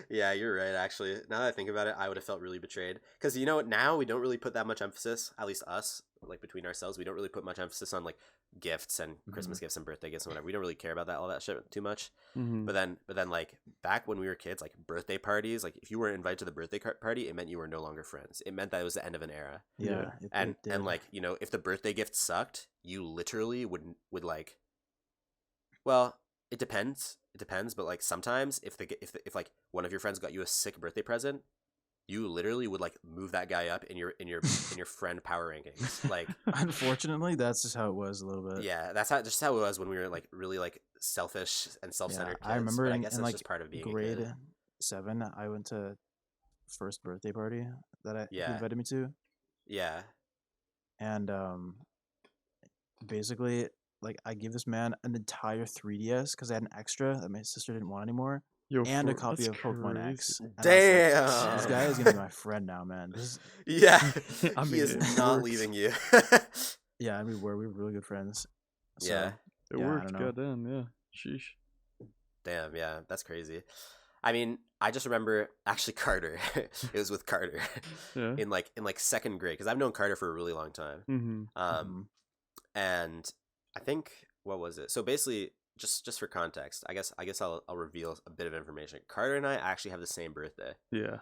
A: Yeah, you're right. Actually, now that I think about it, I would have felt really betrayed because you know now we don't really put that much emphasis, at least us, like between ourselves, we don't really put much emphasis on like gifts and Christmas gifts and birthday gifts and whatever. We don't really care about that all that shit too much.
C: Mm-hmm.
A: But then like back when we were kids, like birthday parties, like if you weren't invited to the birthday party, it meant you were no longer friends. It meant that it was the end of an era.
B: Yeah,
C: Yeah.
B: it did.
A: And like you know if the birthday gift sucked, you literally would like. Well, it depends. It depends, but like sometimes if like one of your friends got you a sick birthday present, you literally would like move that guy up in your friend power rankings. Like
B: Unfortunately, that's just how it was a little bit.
A: yeah, that's just how it was when we were like really like selfish and self-centered
B: I
A: kids,
B: remember
A: but I
B: in,
A: guess
B: in
A: that's
B: like
A: just part of being a
B: grade
A: kid.
B: 7, I went to first birthday party that he
A: Yeah,
B: invited me to,
A: yeah,
B: and basically like I gave this man an entire 3DS because I had an extra that my sister didn't want anymore,
C: Yo,
B: and a
C: for
B: copy
C: that's
B: of Pokemon
C: crazy.
B: X, and I was like, this
A: damn.
B: guy is gonna be my friend now, man. This is
A: Yeah,
C: I
A: he
C: mean,
A: is
C: it
A: not
C: worked.
A: leaving you.
B: yeah, and we were really good friends.
A: Yeah,
B: So
C: It
B: yeah, I
C: worked.
B: don't know.
C: Goddamn, yeah. Sheesh.
A: damn, yeah, that's crazy. I mean, I just remember actually Carter. It was with Carter
C: Yeah.
A: in like second grade because I've known Carter for a really long time.
C: Mm-hmm.
A: Um, and I think what was it? So basically, just for context, I guess I'll reveal a bit of information. Carter and I actually have the same birthday,
C: Yeah.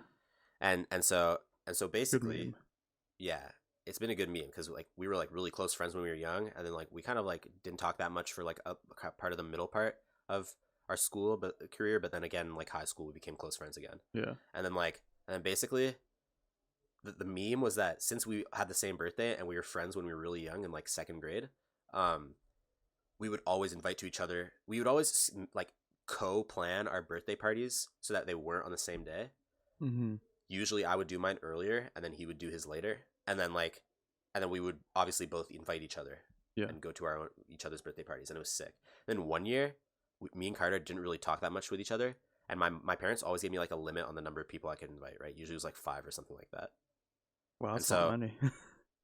A: and so
C: Good
A: basically,
C: meme.
A: yeah, it's been a good meme because like we were like really close friends when we were young, and then like we kind of like didn't talk that much for like a part of the middle part of our school career, but then again like high school we became close friends again,
C: Yeah.
A: and then basically the meme was that since we had the same birthday and we were friends when we were really young in like second grade, um, we would always invite to each other. We would always like co-plan our birthday parties so that they weren't on the same day.
C: Mm-hmm.
A: Usually I would do mine earlier and then he would do his later, and then we would obviously both invite each other
C: Yeah.
A: and go to each other's birthday parties, and it was sick. Then one year, me and Carter didn't really talk that much with each other, and my parents always gave me like a limit on the number of people I could invite. Right, usually it was like 5 or something like that.
C: Wow,
A: And
C: that's
A: so
C: not many.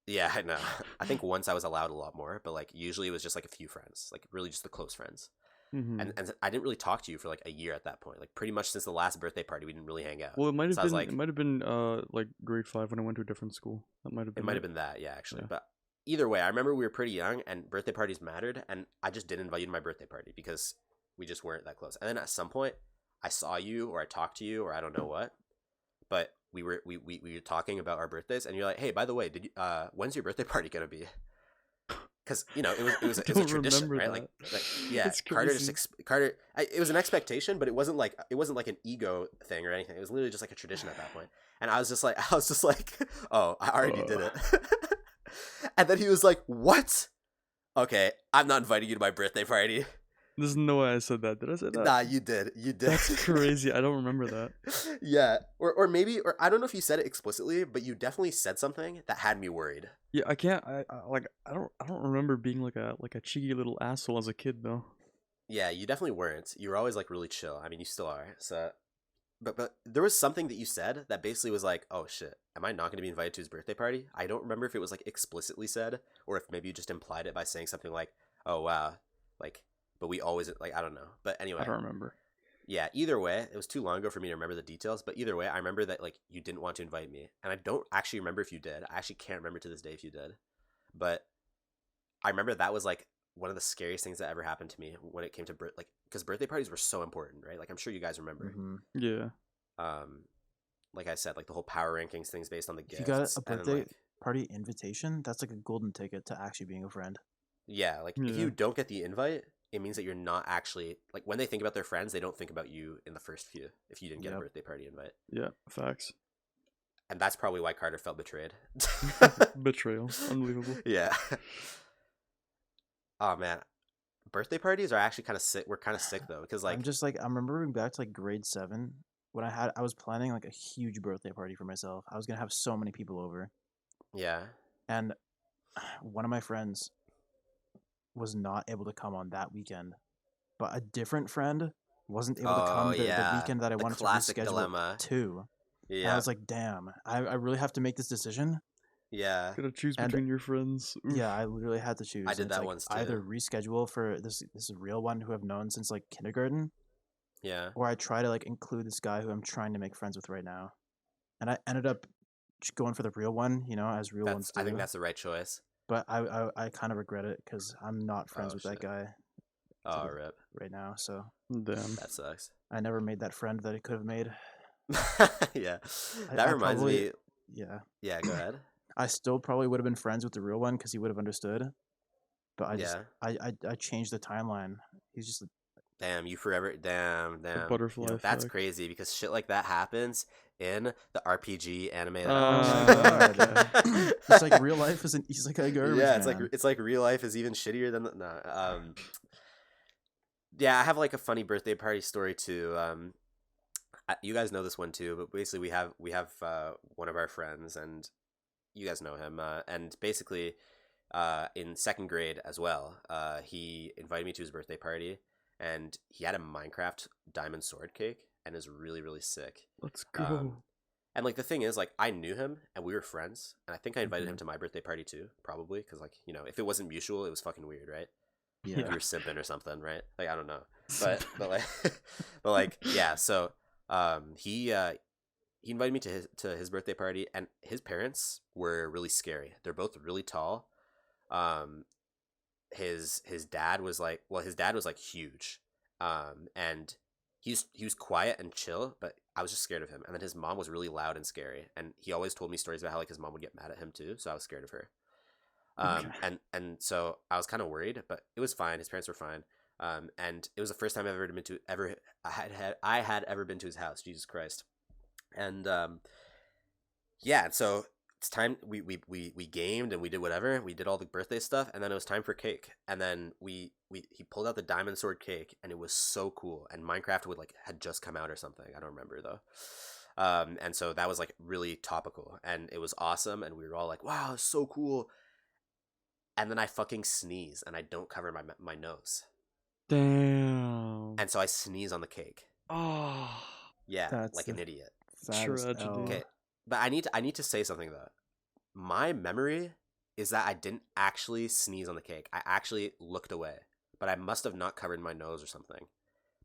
A: yeah, I know. I think once I was allowed a lot more, but like usually it was just like a few friends, like really just the close friends.
C: Mm-hmm.
A: And I didn't really talk to you for like a year at that point. Like pretty much since the last birthday party, we didn't really hang out.
C: Well, it might have
A: So I was
C: been.
A: like,
C: It might have been. Like grade 5 when I went to a different school. That might have
A: it
C: been.
A: might have been that, yeah, actually.
C: Yeah.
A: But either way, I remember we were pretty young and birthday parties mattered, and I just didn't invite you to my birthday party because we just weren't that close. And then at some point, I saw you or I talked to you or I don't know what, but we were talking about our birthdays, and you're like, hey, by the way, when's your birthday party gonna be? Because it was a
C: Don't
A: tradition,
C: remember
A: right?
C: that.
A: Like yeah,
C: That's
A: Carter
C: crazy.
A: it was an expectation, but it wasn't like an ego thing or anything. It was literally just like a tradition at that point. And I was just like, oh, I already did it. And then he was like, what? Okay, I'm not inviting you to my birthday party.
C: There's no way I said that. Did I say that?
A: Nah, you did.
C: That's crazy. I don't remember that.
A: Yeah, or maybe, or I don't know if you said it explicitly, but you definitely said something that had me worried.
C: Yeah, I can't. I don't remember being like a cheeky little asshole as a kid though.
A: Yeah, you definitely weren't. You were always like really chill. I mean, you still are. So, but there was something that you said that basically was like, oh shit, am I not going to be invited to his birthday party? I don't remember if it was like explicitly said or if maybe you just implied it by saying something like, oh wow, like, but we always like, I don't know. But anyway,
C: I don't remember.
A: yeah, either way, it was too long ago for me to remember the details, but either way, I remember that like you didn't want to invite me, and I don't actually remember if you did. I actually can't remember to this day if you did. But I remember that was like one of the scariest things that ever happened to me when it came to like because birthday parties were so important, right? Like I'm sure you guys remember.
B: Mm-hmm.
C: Yeah.
A: Like I said, like the whole power rankings things based on the
B: If you
A: gifts,
B: got a
A: and then
B: birthday
A: like
B: party invitation, that's like a golden ticket to actually being a friend.
A: yeah, like if
C: Yeah.
A: you don't get the invite, it means that you're not actually like when they think about their friends, they don't think about you in the first few if you didn't get a
B: Yep.
A: birthday party invite.
C: Yeah. Facts.
A: And that's probably why Carter felt betrayed.
C: Betrayal. Unbelievable.
A: Yeah. Oh man, birthday parties are actually kind of sick. We're kind of sick though because like
B: I'm just like I'm remembering back to like grade 7 when I was planning like a huge birthday party for myself. I was gonna have so many people over,
A: yeah,
B: and one of my friends was not able to come on that weekend, but a different friend wasn't able to
A: oh
B: come the
A: yeah,
B: weekend that I
A: the
B: wanted to
A: classic
B: reschedule
A: dilemma.
B: it to. And I
A: Yeah,
B: was like, damn, I really have to make this decision.
A: yeah,
C: Gotta choose
B: And
C: between your friends. Oof.
B: yeah, I literally had to choose.
A: I
B: and
A: did
B: it's
A: that
B: like
A: once
B: either
A: too.
B: reschedule for this real one who I've known since like kindergarten,
A: Yeah,
B: or I try to like include this guy who I'm trying to make friends with right now. And I ended up just going for the real one, as real ones do.
A: I think that's the right choice.
B: But I kind of regret it because I'm not friends
A: Oh
B: with that
A: shit.
B: guy
A: Oh
B: the-
A: rip,
B: right now. So
C: Damn.
A: that sucks.
B: I never made that friend that I could have made.
A: Yeah,
B: I-
A: that
B: I
A: reminds
B: probably-
A: me.
B: Yeah,
A: Yeah, go ahead.
B: I still probably would have been friends with the real one because he would have understood. But I just
A: Yeah.
B: I changed the timeline. He's just
A: Damn, you forever. Damn.
C: Butterfly
A: That's
C: effect.
A: crazy because shit like that happens in the RPG anime. That
C: Oh,
A: I'm watching.
B: it's like real life is an isekai garbage.
A: Yeah,
B: man.
A: it's like real life is even shittier than no. Yeah, I have like a funny birthday party story too. You guys know this one too, but basically we have one of our friends, and you guys know him, and basically in second grade as well, he invited me to his birthday party, and he had a Minecraft diamond sword cake, and is really really sick.
C: Let's
A: Um,
C: go.
A: and like the thing is, like I knew him and we were friends, and I think I invited him
B: Mhm.
A: to my birthday party too, probably because like if it wasn't mutual, it was fucking weird, right?
B: Yeah.
A: If you were simping or something, right? Like I don't know, but like but like yeah. So he invited me to his birthday party, and his parents were really scary. They're both really tall. Um, his dad was like, well, his dad was like huge, and he was quiet and chill, but I was just scared of him. And then his mom was really loud and scary, and he always told me stories about how like his mom would get mad at him too, so I was scared of her.
C: Okay.
A: And so I was kind of worried, but it was fine. His parents were fine. And it was the first time I've ever been to ever I had ever been to his house. Jesus Christ. And yeah, so it's time we gamed and we did whatever. We did all the birthday stuff, and then it was time for cake. And then we he pulled out the diamond sword cake, and it was so cool. And Minecraft would like had just come out or something. I don't remember though. And so that was like really topical, and it was awesome, and we were all like, "Wow, it's so cool." And then I fucking sneeze, and I don't cover my nose,
C: Damn.
A: and so I sneeze on the cake.
C: Oh,
A: Yeah,
B: That's
A: like
B: the
A: an idiot.
B: fattest
C: tragedy.
B: L.
A: Okay, but I need to say something though. My memory is that I didn't actually sneeze on the cake. I actually looked away, but I must have not covered my nose or something.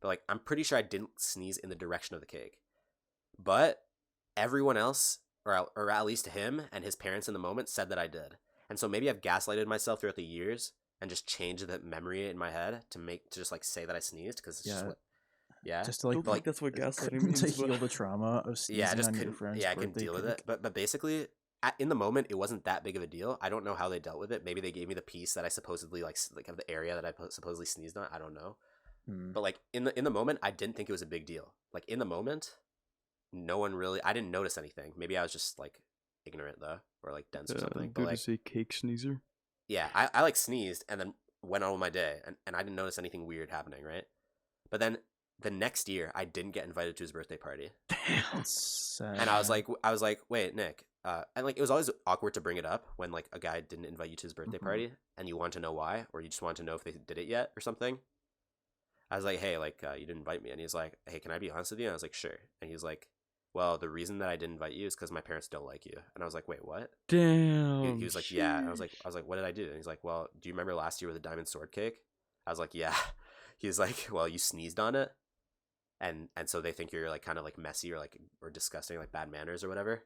A: But like I'm pretty sure I didn't sneeze in the direction of the cake. But everyone else, or at least him and his parents in the moment, said that I did. And so maybe I've gaslighted myself throughout the years and just changed the memory in my head to just like say that I sneezed because it's just
B: Yeah.
A: what. Yeah.
B: Just to
C: I
B: like
C: don't
A: But
C: think
A: like
C: that's what gaslighting
B: to
C: means,
B: heal
C: but
B: the trauma of
A: yeah, I
B: sneezing
A: just
B: on your
A: couldn't.
B: friend's
A: Yeah, I couldn't
B: birthday
A: deal with
B: cake.
A: it. But basically, in the moment, it wasn't that big of a deal. I don't know how they dealt with it. Maybe they gave me the piece that I supposedly like of the area that I supposedly sneezed on. I don't know.
B: Hmm.
A: But like in the moment, I didn't think it was a big deal. Like in the moment, no one really. I didn't notice anything. Maybe I was just like ignorant though, or like dense or something. But
C: due to
A: like
C: say cake sneezer.
A: yeah, I like sneezed and then went on with my day, and I didn't notice anything weird happening, right? But then the next year, I didn't get invited to his birthday party.
C: Damn.
B: That's sad.
A: And I was
B: man.
A: like, wait, Nick. And like it was always awkward to bring it up when like a guy didn't invite you to his birthday
B: Mhm.
A: party, and you want to know why, or you just want to know if they did it yet or something. I was like, hey, like you didn't invite me, and he's like, hey, can I be honest with you? And I was like, sure. And he's like, well, the reason that I didn't invite you is because my parents don't like you. And I was like, wait, what?
C: Damn.
A: He was like, yeah. And
C: sheesh.
A: I was like, what did I do? And he's like, well, do you remember last year with the diamond sword cake? I was like, yeah. He was like, well, you sneezed on it, and so they think you're like kind of like messy or disgusting, like bad manners or whatever,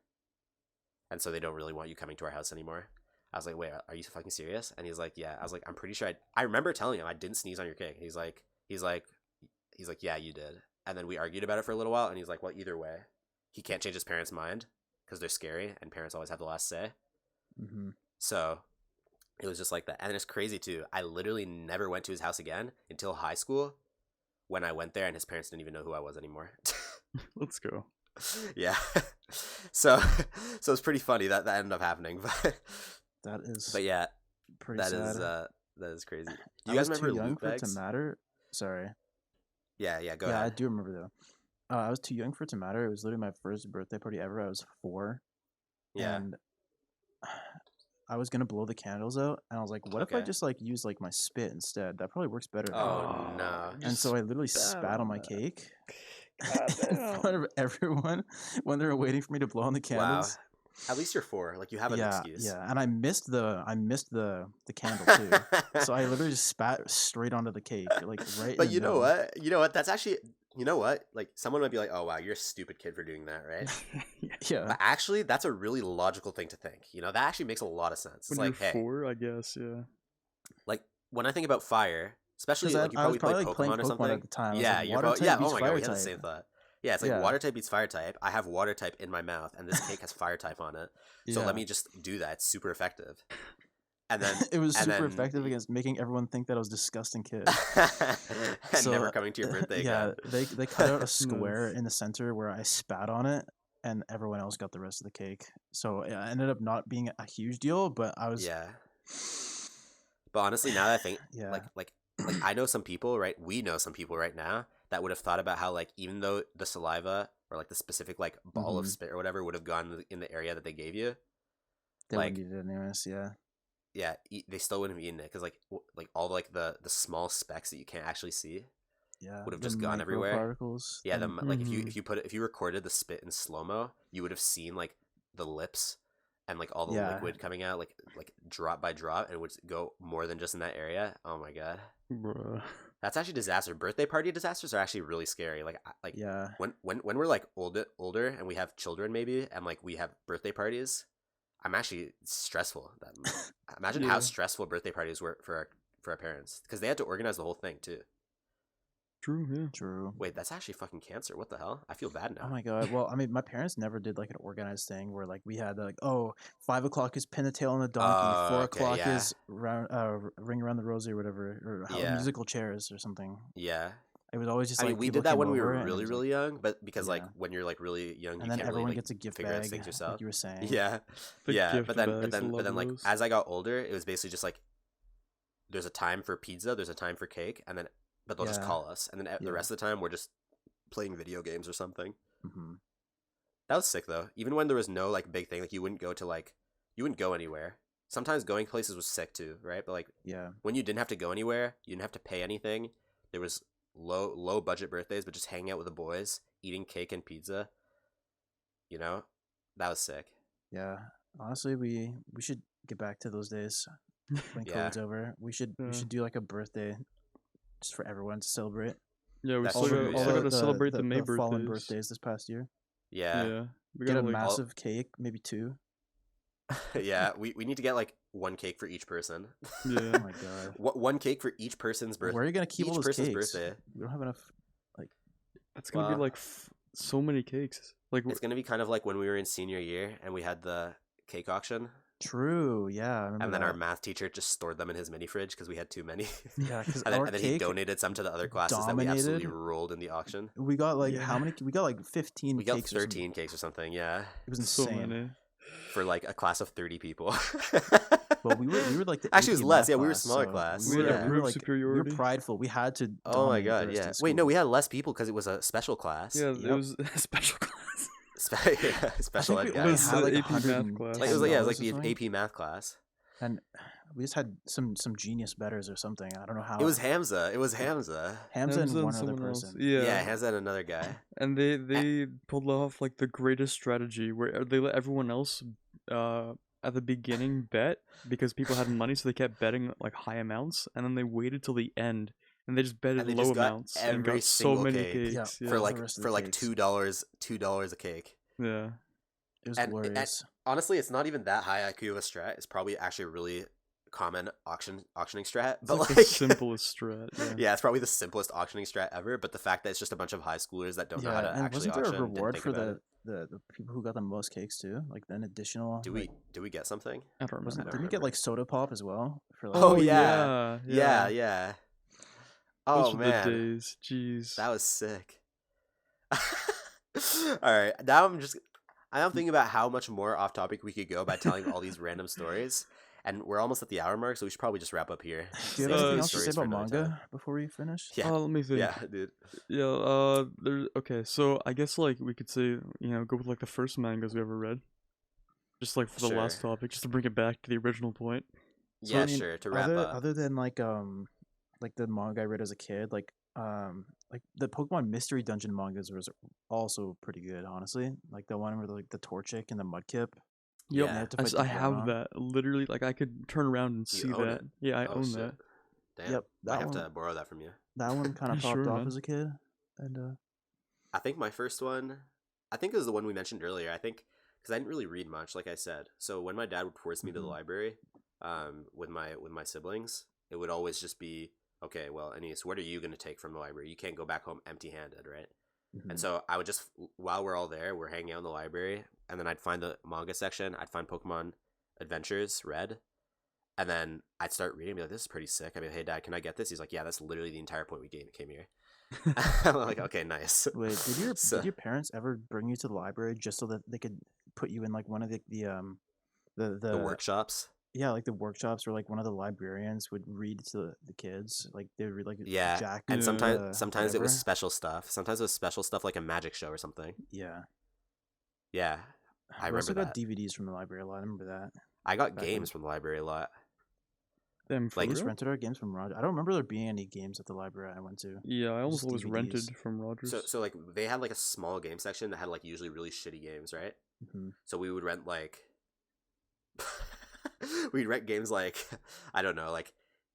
A: and so they don't really want you coming to our house anymore. I was like, wait, are you fucking serious? And he's like, yeah. I was like, I'm pretty sure I remember telling him I didn't sneeze on your cake. He's like, yeah, you did. And then we argued about it for a little while, and he's like, well, either way, he can't change his parents' mind because they're scary, and parents always have the last say.
B: Mm-hmm.
A: So it was just like that. And it's crazy too. I literally never went to his house again until high school, when I went there, and his parents didn't even know who I was anymore.
C: Let's go.
A: Yeah. So it's pretty funny that ended up happening,
B: That is
A: but yeah,
B: pretty
A: that
B: sad.
A: is that is crazy. Do
B: I
A: you guys
B: was too
A: remember
B: young
A: loot
B: for it to
A: bags?
B: matter. Sorry.
A: Yeah, go
B: Yeah, I
A: ahead.
B: do remember though. I was too young for it to matter. It was literally my first birthday party ever. I was 4,
A: Yeah.
B: and I was gonna blow the candles out, and I was like, "What if I
A: Okay.
B: just like use like my spit instead? That probably works better."
A: Oh no.
B: And so I literally spat on my
C: that.
B: cake
C: God
B: in
C: damn.
B: front of everyone when they were waiting for me to blow on the
A: Wow.
B: candles.
A: At least you're 4. Like you have an
B: Yeah,
A: excuse.
B: yeah, and I missed the candle too. So I literally just spat straight onto the cake, like right.
A: But
B: in the
A: you know
B: middle.
A: what? You know what? That's actually, you know what? Like someone might be like, "Oh wow, you're a stupid kid for doing that," right?
B: Yeah,
A: But actually, that's a really logical thing to think. That actually makes a lot of sense. It's
C: When
A: like,
C: you're
A: hey,
C: 4, I guess, yeah.
A: like when I think about fire, especially
B: because
A: like you
B: I was
A: probably
B: probably
A: played
B: like playing
A: Pokemon or
B: Pokemon
A: something.
B: at the time. I was
A: Yeah,
B: like,
A: you're
B: water
A: probably,
B: type
A: yeah.
B: beats
A: Oh my god,
B: fire
A: we had the
B: type.
A: same thought. Yeah, it's like
B: Yeah.
A: water type beats fire type. I have water type in my mouth, and this cake has fire type on it. So
B: Yeah.
A: let me just do that. It's super effective. And then
B: It was
A: and
B: super
A: then-
B: effective against making everyone think that I was a disgusting kid.
A: and
B: So,
A: never coming to your birthday
B: yeah,
A: again.
B: they cut out a square
C: Nice.
B: in the center where I spat on it, and everyone else got the rest of the cake. So yeah, it ended up not being a huge deal, but I was
A: Yeah. But honestly, now that I think,
B: yeah.
A: like like I know some people, right? We know some people right now that would have thought about how like even though the saliva or like the specific like ball of spit or whatever would have gone in the area that they gave you,
B: They
A: like
B: wouldn't eat it anyways. Yeah.
A: yeah, they still wouldn't have eaten it because like all like the small specks that you can't actually see
B: Yeah.
A: would have
B: The
A: just gone everywhere.
B: microparticles.
A: Yeah,
B: and-
A: like if you recorded the spit in slow mo, you would have seen like the lips and like all the
B: Yeah.
A: liquid coming out like drop by drop, and it would go more than just in that area. Oh my god,
C: Bruh.
A: that's actually disaster. Birthday party disasters are actually really scary. Like
B: yeah.
A: when we're like older and we have children maybe, and like we have birthday parties, I'm actually stressful. Imagine how
C: Yeah.
A: stressful birthday parties were for our parents because they had to organize the whole thing too.
C: True, yeah.
B: True.
A: Wait, that's actually fucking cancer. What the hell? I feel bad now.
B: Oh my god. Well, I mean, my parents never did like an organized thing where like we had like, oh, 5 o'clock is pin the tail on the donkey, 4 o'clock
A: yeah.
B: is round ring around the rosy or whatever, or
A: Yeah.
B: musical chairs or something.
A: Yeah.
B: It was always just
A: I
B: like
A: mean, we
B: people
A: did that
B: came
A: when we
B: over
A: were
B: and it
A: really,
B: was,
A: really young, but because like
B: Yeah.
A: when you're like really young,
B: and
A: you
B: then
A: can't
B: everyone
A: really
B: gets a gift
A: figure out
B: bag,
A: things yourself.
B: like you were saying.
A: Yeah,
C: The
A: yeah,
C: gift
A: but then
C: bags, love
A: like
C: those.
A: as I got older, it was basically just like there's a time for pizza, there's a time for cake, and then but they'll just
B: Yeah.
A: call us, and then the
B: Yeah.
A: rest of the time we're just playing video games or something.
B: Hmm.
A: That was sick though. Even when there was no like big thing, like you wouldn't go anywhere. Sometimes going places was sick too, right? But like
B: Yeah.
A: when you didn't have to go anywhere, you didn't have to pay anything. There was low budget birthdays, but just hanging out with the boys, eating cake and pizza. You know, that was sick.
B: Yeah. Honestly, we should get back to those days when
A: Yeah.
B: COVID's over. We should
C: Yeah.
B: do like a birthday just for everyone to celebrate.
C: Yeah, we
A: That's
C: still
A: true,
C: got,
A: yeah.
C: still got to celebrate the May
B: fallen
C: birthdays.
B: birthdays this past year.
A: Yeah,
C: Yeah. We
B: Get
C: gotta
B: a
C: like
B: massive cake, maybe 2.
A: yeah. We need to get like one cake for each person.
B: Oh
C: yeah.
B: my god.
A: One cake for each person's birthday.
B: Where are you gonna keep all
A: each
B: those
A: person's
B: cakes?
A: birthday.
B: We don't have enough.
C: That's gonna
A: Wow.
C: be like so many cakes. Like
A: It's gonna be kind of like when we were in senior year and we had the cake auction,
B: True. Yeah. I remember
A: and then
B: that.
A: our math teacher just stored them in his mini fridge because we had too many.
B: Yeah, because
A: and
B: our
A: then he
B: cake
A: donated some to the other classes that we absolutely
B: dominated.
A: rolled in the auction.
B: We got like
C: Yeah.
B: how many? We got like 15
A: We got
B: cakes. or something.
A: 13 cakes or something, yeah,
B: It was
C: so
B: insane.
C: many.
A: for like a class of 30 people.
B: But we were like the
A: Actually, it was
B: AP
A: less.
B: math
A: Yeah, we were
B: class,
A: smaller
B: so
A: class.
C: We had
A: Yeah.
C: a group
B: we
C: superiority.
B: were prideful. We had to.
A: Oh my
B: dominate the
A: god,
B: rest of
A: yeah.
B: the
A: Wait, no,
B: school.
A: we had less people because it was a special class.
C: Yeah,
B: Yep.
C: it was a special class.
A: Special
B: I
A: ed
B: think we
C: It
B: only
C: was
A: guys.
B: had
C: the
B: like
C: AP math
B: $110
C: class.
A: Like it was like
B: or
A: the
B: something.
A: AP math class.
B: And we just had some genius betters or something. I don't know how.
A: It was Hamza. It was Hamza.
B: Hamza and one other
C: someone else.
B: person.
C: Yeah.
A: Yeah, Hamza and another guy.
C: And they pulled off like the greatest strategy where they let everyone else at the beginning bet because people had money, so they kept betting like high amounts, and then they waited till the end and they just betted
A: And they
C: low
A: just got
C: amounts and
A: every
C: got so
A: single
C: many
A: cake.
C: cakes.
B: Yeah.
C: Yeah.
A: For
B: the
A: like
B: rest of the cakes.
A: $2 a cake.
C: Yeah.
B: It was
A: and-
B: glorious.
A: Honestly, it's not even that high IQ of a strat. It's probably actually a really common auctioning strat.
C: It's
A: But
C: like
A: like,
C: the simplest strat. Yeah.
A: yeah, it's probably the simplest auctioning strat ever. But the fact that it's just a bunch of high schoolers that don't know how to
B: and
A: actually
B: wasn't there
A: auction,
B: a
A: didn't
B: reward
A: think
B: for
A: about
B: the,
A: it.
B: the people who got the most cakes too? Like an additional.
A: Do we get something?
C: I don't
B: Wasn't,
C: remember.
B: didn't we get like soda pop as well? For like,
A: Oh, yeah.
C: yeah.
A: Yeah.
C: Those
A: Oh
C: were
A: man,
C: the days. Jeez.
A: that was sick. All right, now I'm thinking about how much more off topic we could go by telling all these random stories, and we're almost at the hour mark, so we should probably just wrap up here.
B: Do you
A: Save
B: have
C: Uh,
B: anything
A: these
B: else to say
A: stories for
B: about
A: another
B: manga
A: time.
B: before we finish?
A: Yeah,
C: Let me think.
A: yeah, dude.
C: Yeah, there's okay, so I guess like we could say, go with like the first mangas we ever read. Just like for the last
A: Sure.
C: topic, just to bring it back to the original point.
B: So,
A: Yeah,
B: I mean,
A: sure. To wrap
B: other,
A: up,
B: other than like the manga I read as a kid, like the Pokemon Mystery Dungeon mangas was also pretty good, honestly. Like the one where like the Torchic and the Mudkip.
C: Yep,
A: Yeah.
B: have to
C: I,
B: fight
C: s-
B: the
C: I have
B: Groudon.
C: that. Literally, like I could turn around and
A: You
C: see
A: own
C: that.
A: it?
C: Yeah, I
A: Oh,
C: own
A: shit.
C: that.
A: Damn.
B: Yep,
A: I
B: that
A: have
B: one.
A: to borrow that from you.
B: That one kind of
C: Sure,
B: popped off
C: man.
B: as a kid, and
A: I think my first one, I think it was the one we mentioned earlier. I think because I didn't really read much, like I said. So when my dad would force me to the
B: Mhm.
A: library, with my siblings, it would always just be, okay, well, Aeneas, what are you gonna take from the library? You can't go back home empty-handed, right?
B: Mhm.
A: And so I would just, while we're all there, we're hanging out in the library, and then I'd find the manga section. I'd find Pokemon Adventures Red, and then I'd start reading. And be like, this is pretty sick. I'd be like, hey, Dad, can I get this? He's like, yeah, that's literally the entire point we came here. I'm like, okay, nice.
B: Wait,
A: So-
B: did your parents ever bring you to the library just so that they could put you in like one of the
A: The workshops.
B: yeah, like the workshops where like one of the librarians would read to the kids, like they would read like
A: Yeah,
B: Jack,
A: and
C: Yeah.
A: sometimes it was
B: whatever.
A: special stuff. Sometimes it was special stuff like a magic show or something.
B: Yeah,
A: Yeah, I
B: we also
A: remember
B: got
A: that.
B: DVDs from the library a lot. I remember that
A: I got
B: back when
A: games from the library a lot.
C: Damn, for
B: we
A: Like,
B: just
C: real?
B: rented our games from Roger. I don't remember there being any games at the library I went to.
C: Yeah, I almost
B: Just
C: always
B: DVDs.
C: rented from Rogers.
A: so like they had like a small game section that had like usually really shitty games, right?
B: Hmm.
A: So we would rent like we'd rent games like I don't know, like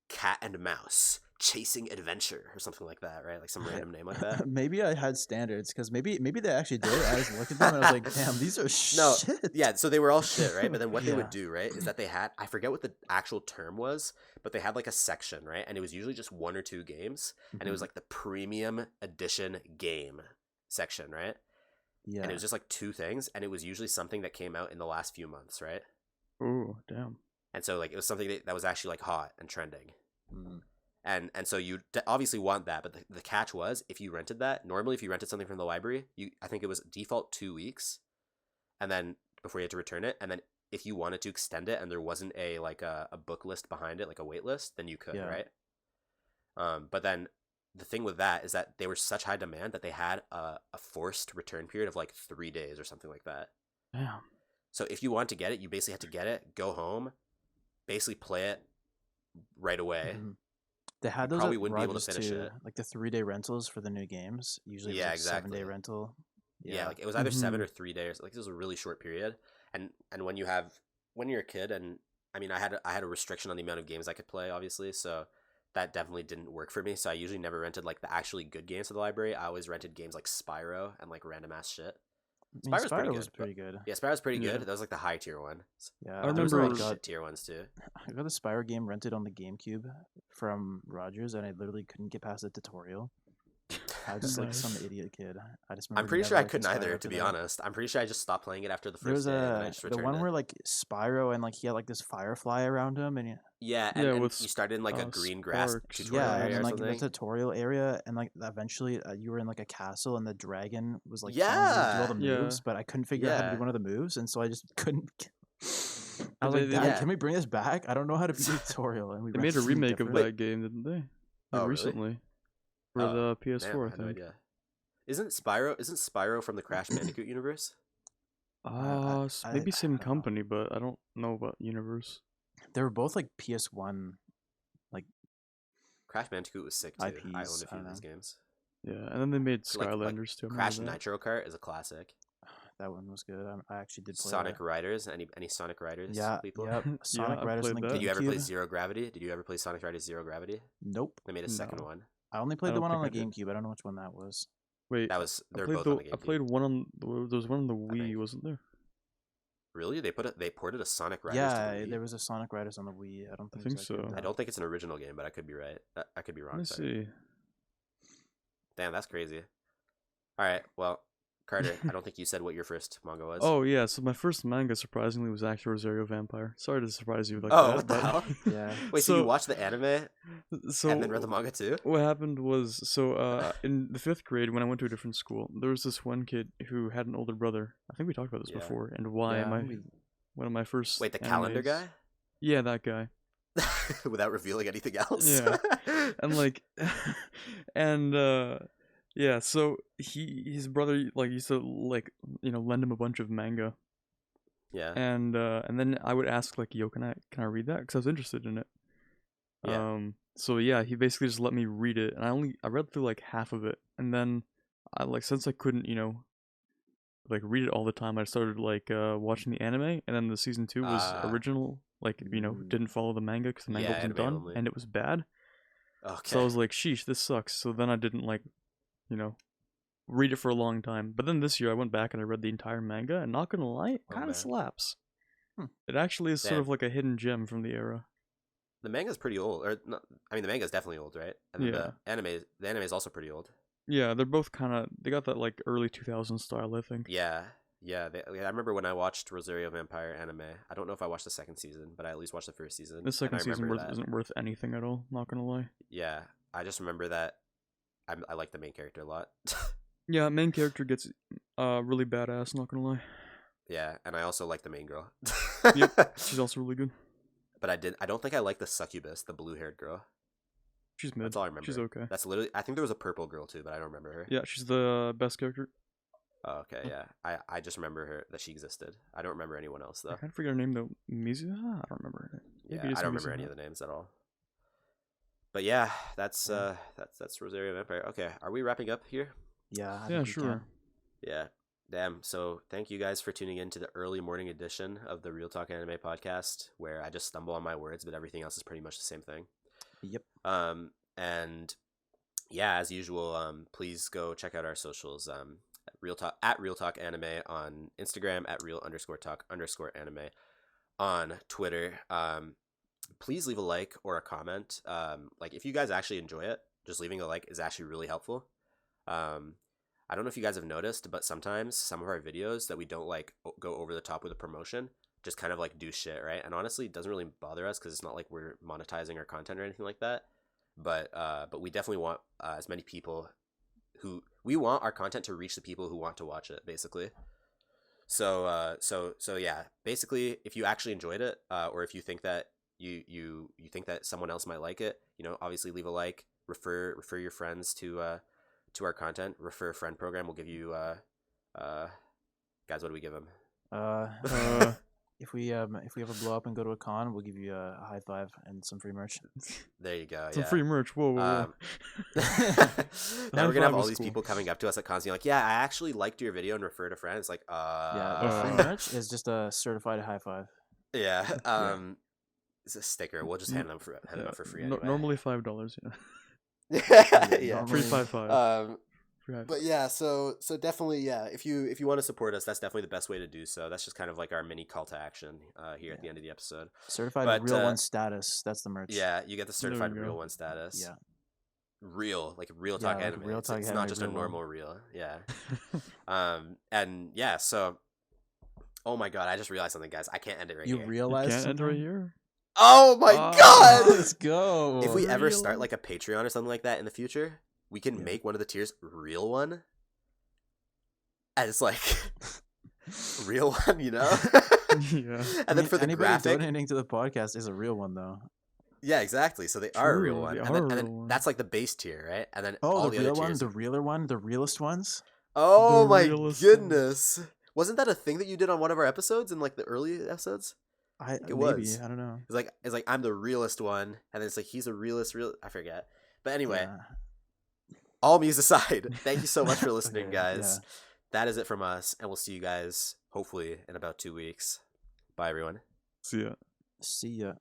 A: Cat and Mouse Chasing Adventure or something like that, right? Like some random name like that.
B: Maybe I had standards because maybe they actually did. I just looked at them and I was like, damn, these are
A: No,
B: shit.
A: yeah, so they were all shit, right? But then what they
B: Yeah.
A: would do, right, is that they had I forget what the actual term was, but they had like a section, right? And it was usually just one or two games, and it was
B: Mhm.
A: like the premium edition game section, right?
B: Yeah.
A: And it was just like two things, and it was usually something that came out in the last few months, right?
C: Oh, damn.
A: And so like it was something that was actually like hot and trending.
B: Mm.
A: And so you obviously want that, but the catch was if you rented that, normally if you rented something from the library, I think it was default 2 weeks, and then before you had to return it, and then if you wanted to extend it and there wasn't a like a book list behind it, like a wait list, then you could,
B: Yeah.
A: right? But then the thing with that is that they were such high demand that they had a forced return period of like 3 days or something like that.
C: Damn.
A: So if you wanted to get it, you basically had to get it, go home, basically play it right away.
B: Mhm. They had
A: You
B: those
A: probably
B: at
A: wouldn't be able to
B: Rogers
A: finish
B: too,
A: it.
B: like the 3-day rentals for the new games. Usually, it was
A: Yeah,
B: like
A: exactly.
B: 7-day rental.
A: Yeah, like it was either 7
C: Mhm.
A: or 3 days. Like this was a really short period. And when you're a kid, and I mean, I had a restriction on the amount of games I could play, obviously. So that definitely didn't work for me. So I usually never rented like the actually good games to the library. I always rented games like Spyro and like random ass shit.
B: I mean,
A: Spyro's
B: Spyro
A: pretty
B: was
A: good.
B: pretty good.
A: Yeah, Spyro's pretty
C: Yeah.
A: good. That was like the high tier one.
B: Yeah,
C: I
B: there was, like,
C: remember-
A: shit tier ones too.
B: I got the Spyro game rented on the GameCube from Rogers, and I literally couldn't get past the tutorial. I was just like some
C: Nice.
B: idiot kid. I just
A: I'm
B: remember
A: pretty
B: never
A: sure I
B: liking
A: couldn't
B: Spyro
A: either,
B: after
A: to be
B: that.
A: honest. I'm pretty sure I just stopped playing it after the
B: There
A: first
B: was
A: day, and then I just
B: the
A: returned
B: one
A: it.
B: where like Spyro and like he had like this firefly around him, and
A: Yeah,
C: Yeah,
A: and
C: with
A: you started in like a green grass
C: sparks.
A: tutorial
B: yeah, and
A: area
B: then
A: or
B: like the
A: something.
B: tutorial area, and like eventually you were in like a castle, and the dragon was like
A: Yeah.
B: telling you to do all the
C: Yeah.
B: moves, but I couldn't figure out how to
A: Yeah.
B: do one of the moves, and so I just couldn't. I was
C: They-
B: like,
C: they-
B: Dad,
A: yeah.
B: can we bring this back? I don't know how to beat the tutorial. And we
C: They made a
B: rented something
C: remake of
B: different.
C: that game, didn't they? Like,
A: Oh, really?
C: recently. For
A: Oh,
C: the PS4,
A: Damn, I
C: I
A: had no
C: think.
A: idea. Isn't Spyro from the Crash Bandicoot universe?
C: Maybe
B: I
C: same
B: don't know.
C: company, but I don't know about universe.
B: They were both like PS1.
A: Crash Bandicoot was sick too. I
B: IPs,
A: owned a
B: I
A: few
B: don't
A: of these
B: know.
A: games.
C: Yeah, and then they made
A: Like
C: Skylanders too. I remember
A: Crash
C: that.
A: Nitro Kart is a classic.
B: That one was good. I actually did play
A: Sonic
B: that.
A: Riders, any Sonic Riders
B: Yeah,
A: people?
B: yep. Sonic
C: I
B: Riders on
C: played
B: the
C: that.
A: Did you ever play
B: GameCube.
A: Zero Gravity? Did you ever play Sonic Riders Zero Gravity?
B: Nope.
A: They made a second
C: No.
A: one.
B: I only played
C: I
B: the
C: don't
B: one on the
C: think I did.
B: GameCube. I don't know which one that was.
C: Wait,
A: That was
C: I
A: they're
C: played
A: both
C: the
A: on the GameCube.
C: I played one on there was one on the Wii,
A: think.
C: wasn't there?
A: Really? They ported a Sonic Riders
B: Yeah,
A: to the Wii?
B: there was a Sonic Riders on the Wii. I don't think.
C: think
B: it was that good,
C: so.
A: I
B: though.
A: don't think it's an original game, but I could be right. I could be wrong.
C: Let me
A: Sorry.
C: see.
A: Damn, that's crazy. All right, well, Carter, I don't think you said what your first manga was.
C: Oh yeah, so my first manga surprisingly was actually Rosario Vampire. Sorry to surprise you like
A: Oh,
C: that.
A: what the
C: but-
A: hell?
B: Yeah.
A: Wait, so you watched the anime
C: so
A: and then read the manga too?
C: What happened was, in the 5th grade when I went to a different school, there was this one kid who had an older brother. I think we talked about this
A: Yeah.
C: before, and why
B: Yeah,
C: one of my first
A: Wait, the calendar
C: animes-
A: guy?
C: Yeah, that guy.
A: Without revealing anything else?
C: Yeah. And like and yeah, so his brother like used to like lend him a bunch of manga,
A: yeah.
C: and then I would ask like, yo, can I read that, because I was interested in it.
A: Yeah.
C: So yeah, he basically just let me read it, and I read through like half of it, and then I like, since I couldn't like read it all the time, I started like watching the anime, and then the season 2 was original, like didn't follow the manga because the manga
A: Yeah,
C: wasn't
A: anime
C: done,
A: only.
C: and it was bad.
A: Okay.
C: So I was like, sheesh, this sucks. So then I didn't like, read it for a long time. But then this year I went back and I read the entire manga, and not gonna lie, it
A: Oh,
C: kind
A: man.
C: of slaps.
B: Hmm.
C: It actually is sort
A: Damn.
C: of like a hidden gem from the era.
A: The manga's pretty old, or not, I mean, the manga's definitely old, right? And then
C: Yeah.
A: the anime is also pretty old.
C: Yeah, they're both they got that like early 2000s style, I think.
A: Yeah. I remember when I watched Rosario Vampire anime. I don't know if I watched the second season, but I at least watched the first season.
C: The second
A: and I
C: season
A: remember that.
C: isn't worth anything at all, not gonna lie.
A: Yeah, I just remember that I like the main character a lot.
C: Yeah, main character gets really badass, not gonna lie.
A: Yeah, and I also like the main girl.
C: Yep, she's also really good.
A: but I don't think I like the succubus, the blue-haired girl.
C: She's mid.
A: That's all I remember.
C: She's okay.
A: That's literally. I think there was a purple girl too, but I don't remember her.
C: Yeah, she's the best character.
A: Oh, okay, yeah. I just remember her that she existed. I don't remember anyone else
C: I
A: though.
C: can't forget her name though. Mizuha? I don't remember her.
A: Yeah,
C: Maybe it's
A: I don't remember
C: Mizuha.
A: any of the names at all. But yeah, that's Rosario Vampire. Okay, are we wrapping up here?
B: Yeah. I
C: Yeah,
B: think we
C: sure.
B: can.
A: Yeah. Damn. So thank you guys for tuning in to the early morning edition of the Real Talk Anime podcast, where I just stumble on my words, but everything else is pretty much the same thing.
B: Yep.
A: And yeah, as usual, please go check out our socials. At Real Talk Anime on Instagram, at Real_Talk_Anime on Twitter. Please leave a like or a comment. Like if you guys actually enjoy it, just leaving a like is actually really helpful. I don't know if you guys have noticed, but sometimes some of our videos that we don't like go over the top with a promotion just kind of like do shit, right? And honestly, it doesn't really bother us because it's not like we're monetizing our content or anything like that. But we definitely want as many people who we want our content to reach the people who want to watch it, basically. So yeah, basically, if you actually enjoyed it, or if you think that you think that someone else might like it, obviously leave a like, refer your friends to our content. Refer a friend program will give you guys, what do we give them?
B: If we ever blow up and go to a con, we'll give you a high five and some free merch.
A: There you go.
C: Some
A: yeah.
C: free merch. Whoa.
A: Now we're gonna have all these people coming up to us at cons being like, "Yeah, I actually liked your video and referred a friend." It's like,
B: Yeah, free merch is just a certified high five.
A: Yeah. It's a sticker. We'll just hand them out for free anyway.
C: Normally $5. Yeah.
A: Yeah.
C: Free 5.
A: But yeah, so definitely, yeah. If you want to support us, that's definitely the best way to do so. That's just kind of like our mini call to action here at the end of the episode.
B: Certified real one status. That's the merch.
A: Yeah, you get the certified
C: we
A: real
C: go.
A: one status.
B: Yeah.
A: Real, like real talk
B: like
A: anime.
B: Real Talk
A: it's
B: Anime,
A: not just a
B: real one.
A: normal real. Yeah. And yeah, so. Oh my god! I just realized something, guys. I can't end it right
B: You
A: here.
B: realize
C: Can't enter right
B: something?
C: here.
A: Oh my god!
B: Let's go.
A: If we ever
C: Real?
A: start like a Patreon or something like that in the future, we can
B: Yeah.
A: make one of the tiers real one. And it's like real one,
C: Yeah.
A: And then for the
B: anybody
A: graphic,
B: donating to the podcast is a real one though.
A: yeah, exactly. So they are a real
C: True,
A: one,
C: they
A: and
C: are
A: then,
C: a
A: and
C: real
A: then
C: one.
A: that's like the base tier, right? And then
B: Oh,
A: all
B: the
A: the
B: real
A: other
B: one,
A: tiers.
B: the realer one, the realest ones.
A: Oh
C: The
A: my
C: realest
A: goodness! Wasn't that a thing that you did on one of our episodes in like the early episodes?
B: It
A: was.
B: maybe I don't know.
A: It's like I'm the realest one, and then it's like he's a realist. I forget. But anyway,
B: Yeah.
A: all memes aside, thank you so much for listening,
B: Okay,
A: guys. That is it from us, and we'll see you guys hopefully in about 2 weeks. Bye, everyone.
C: See ya.
B: See ya.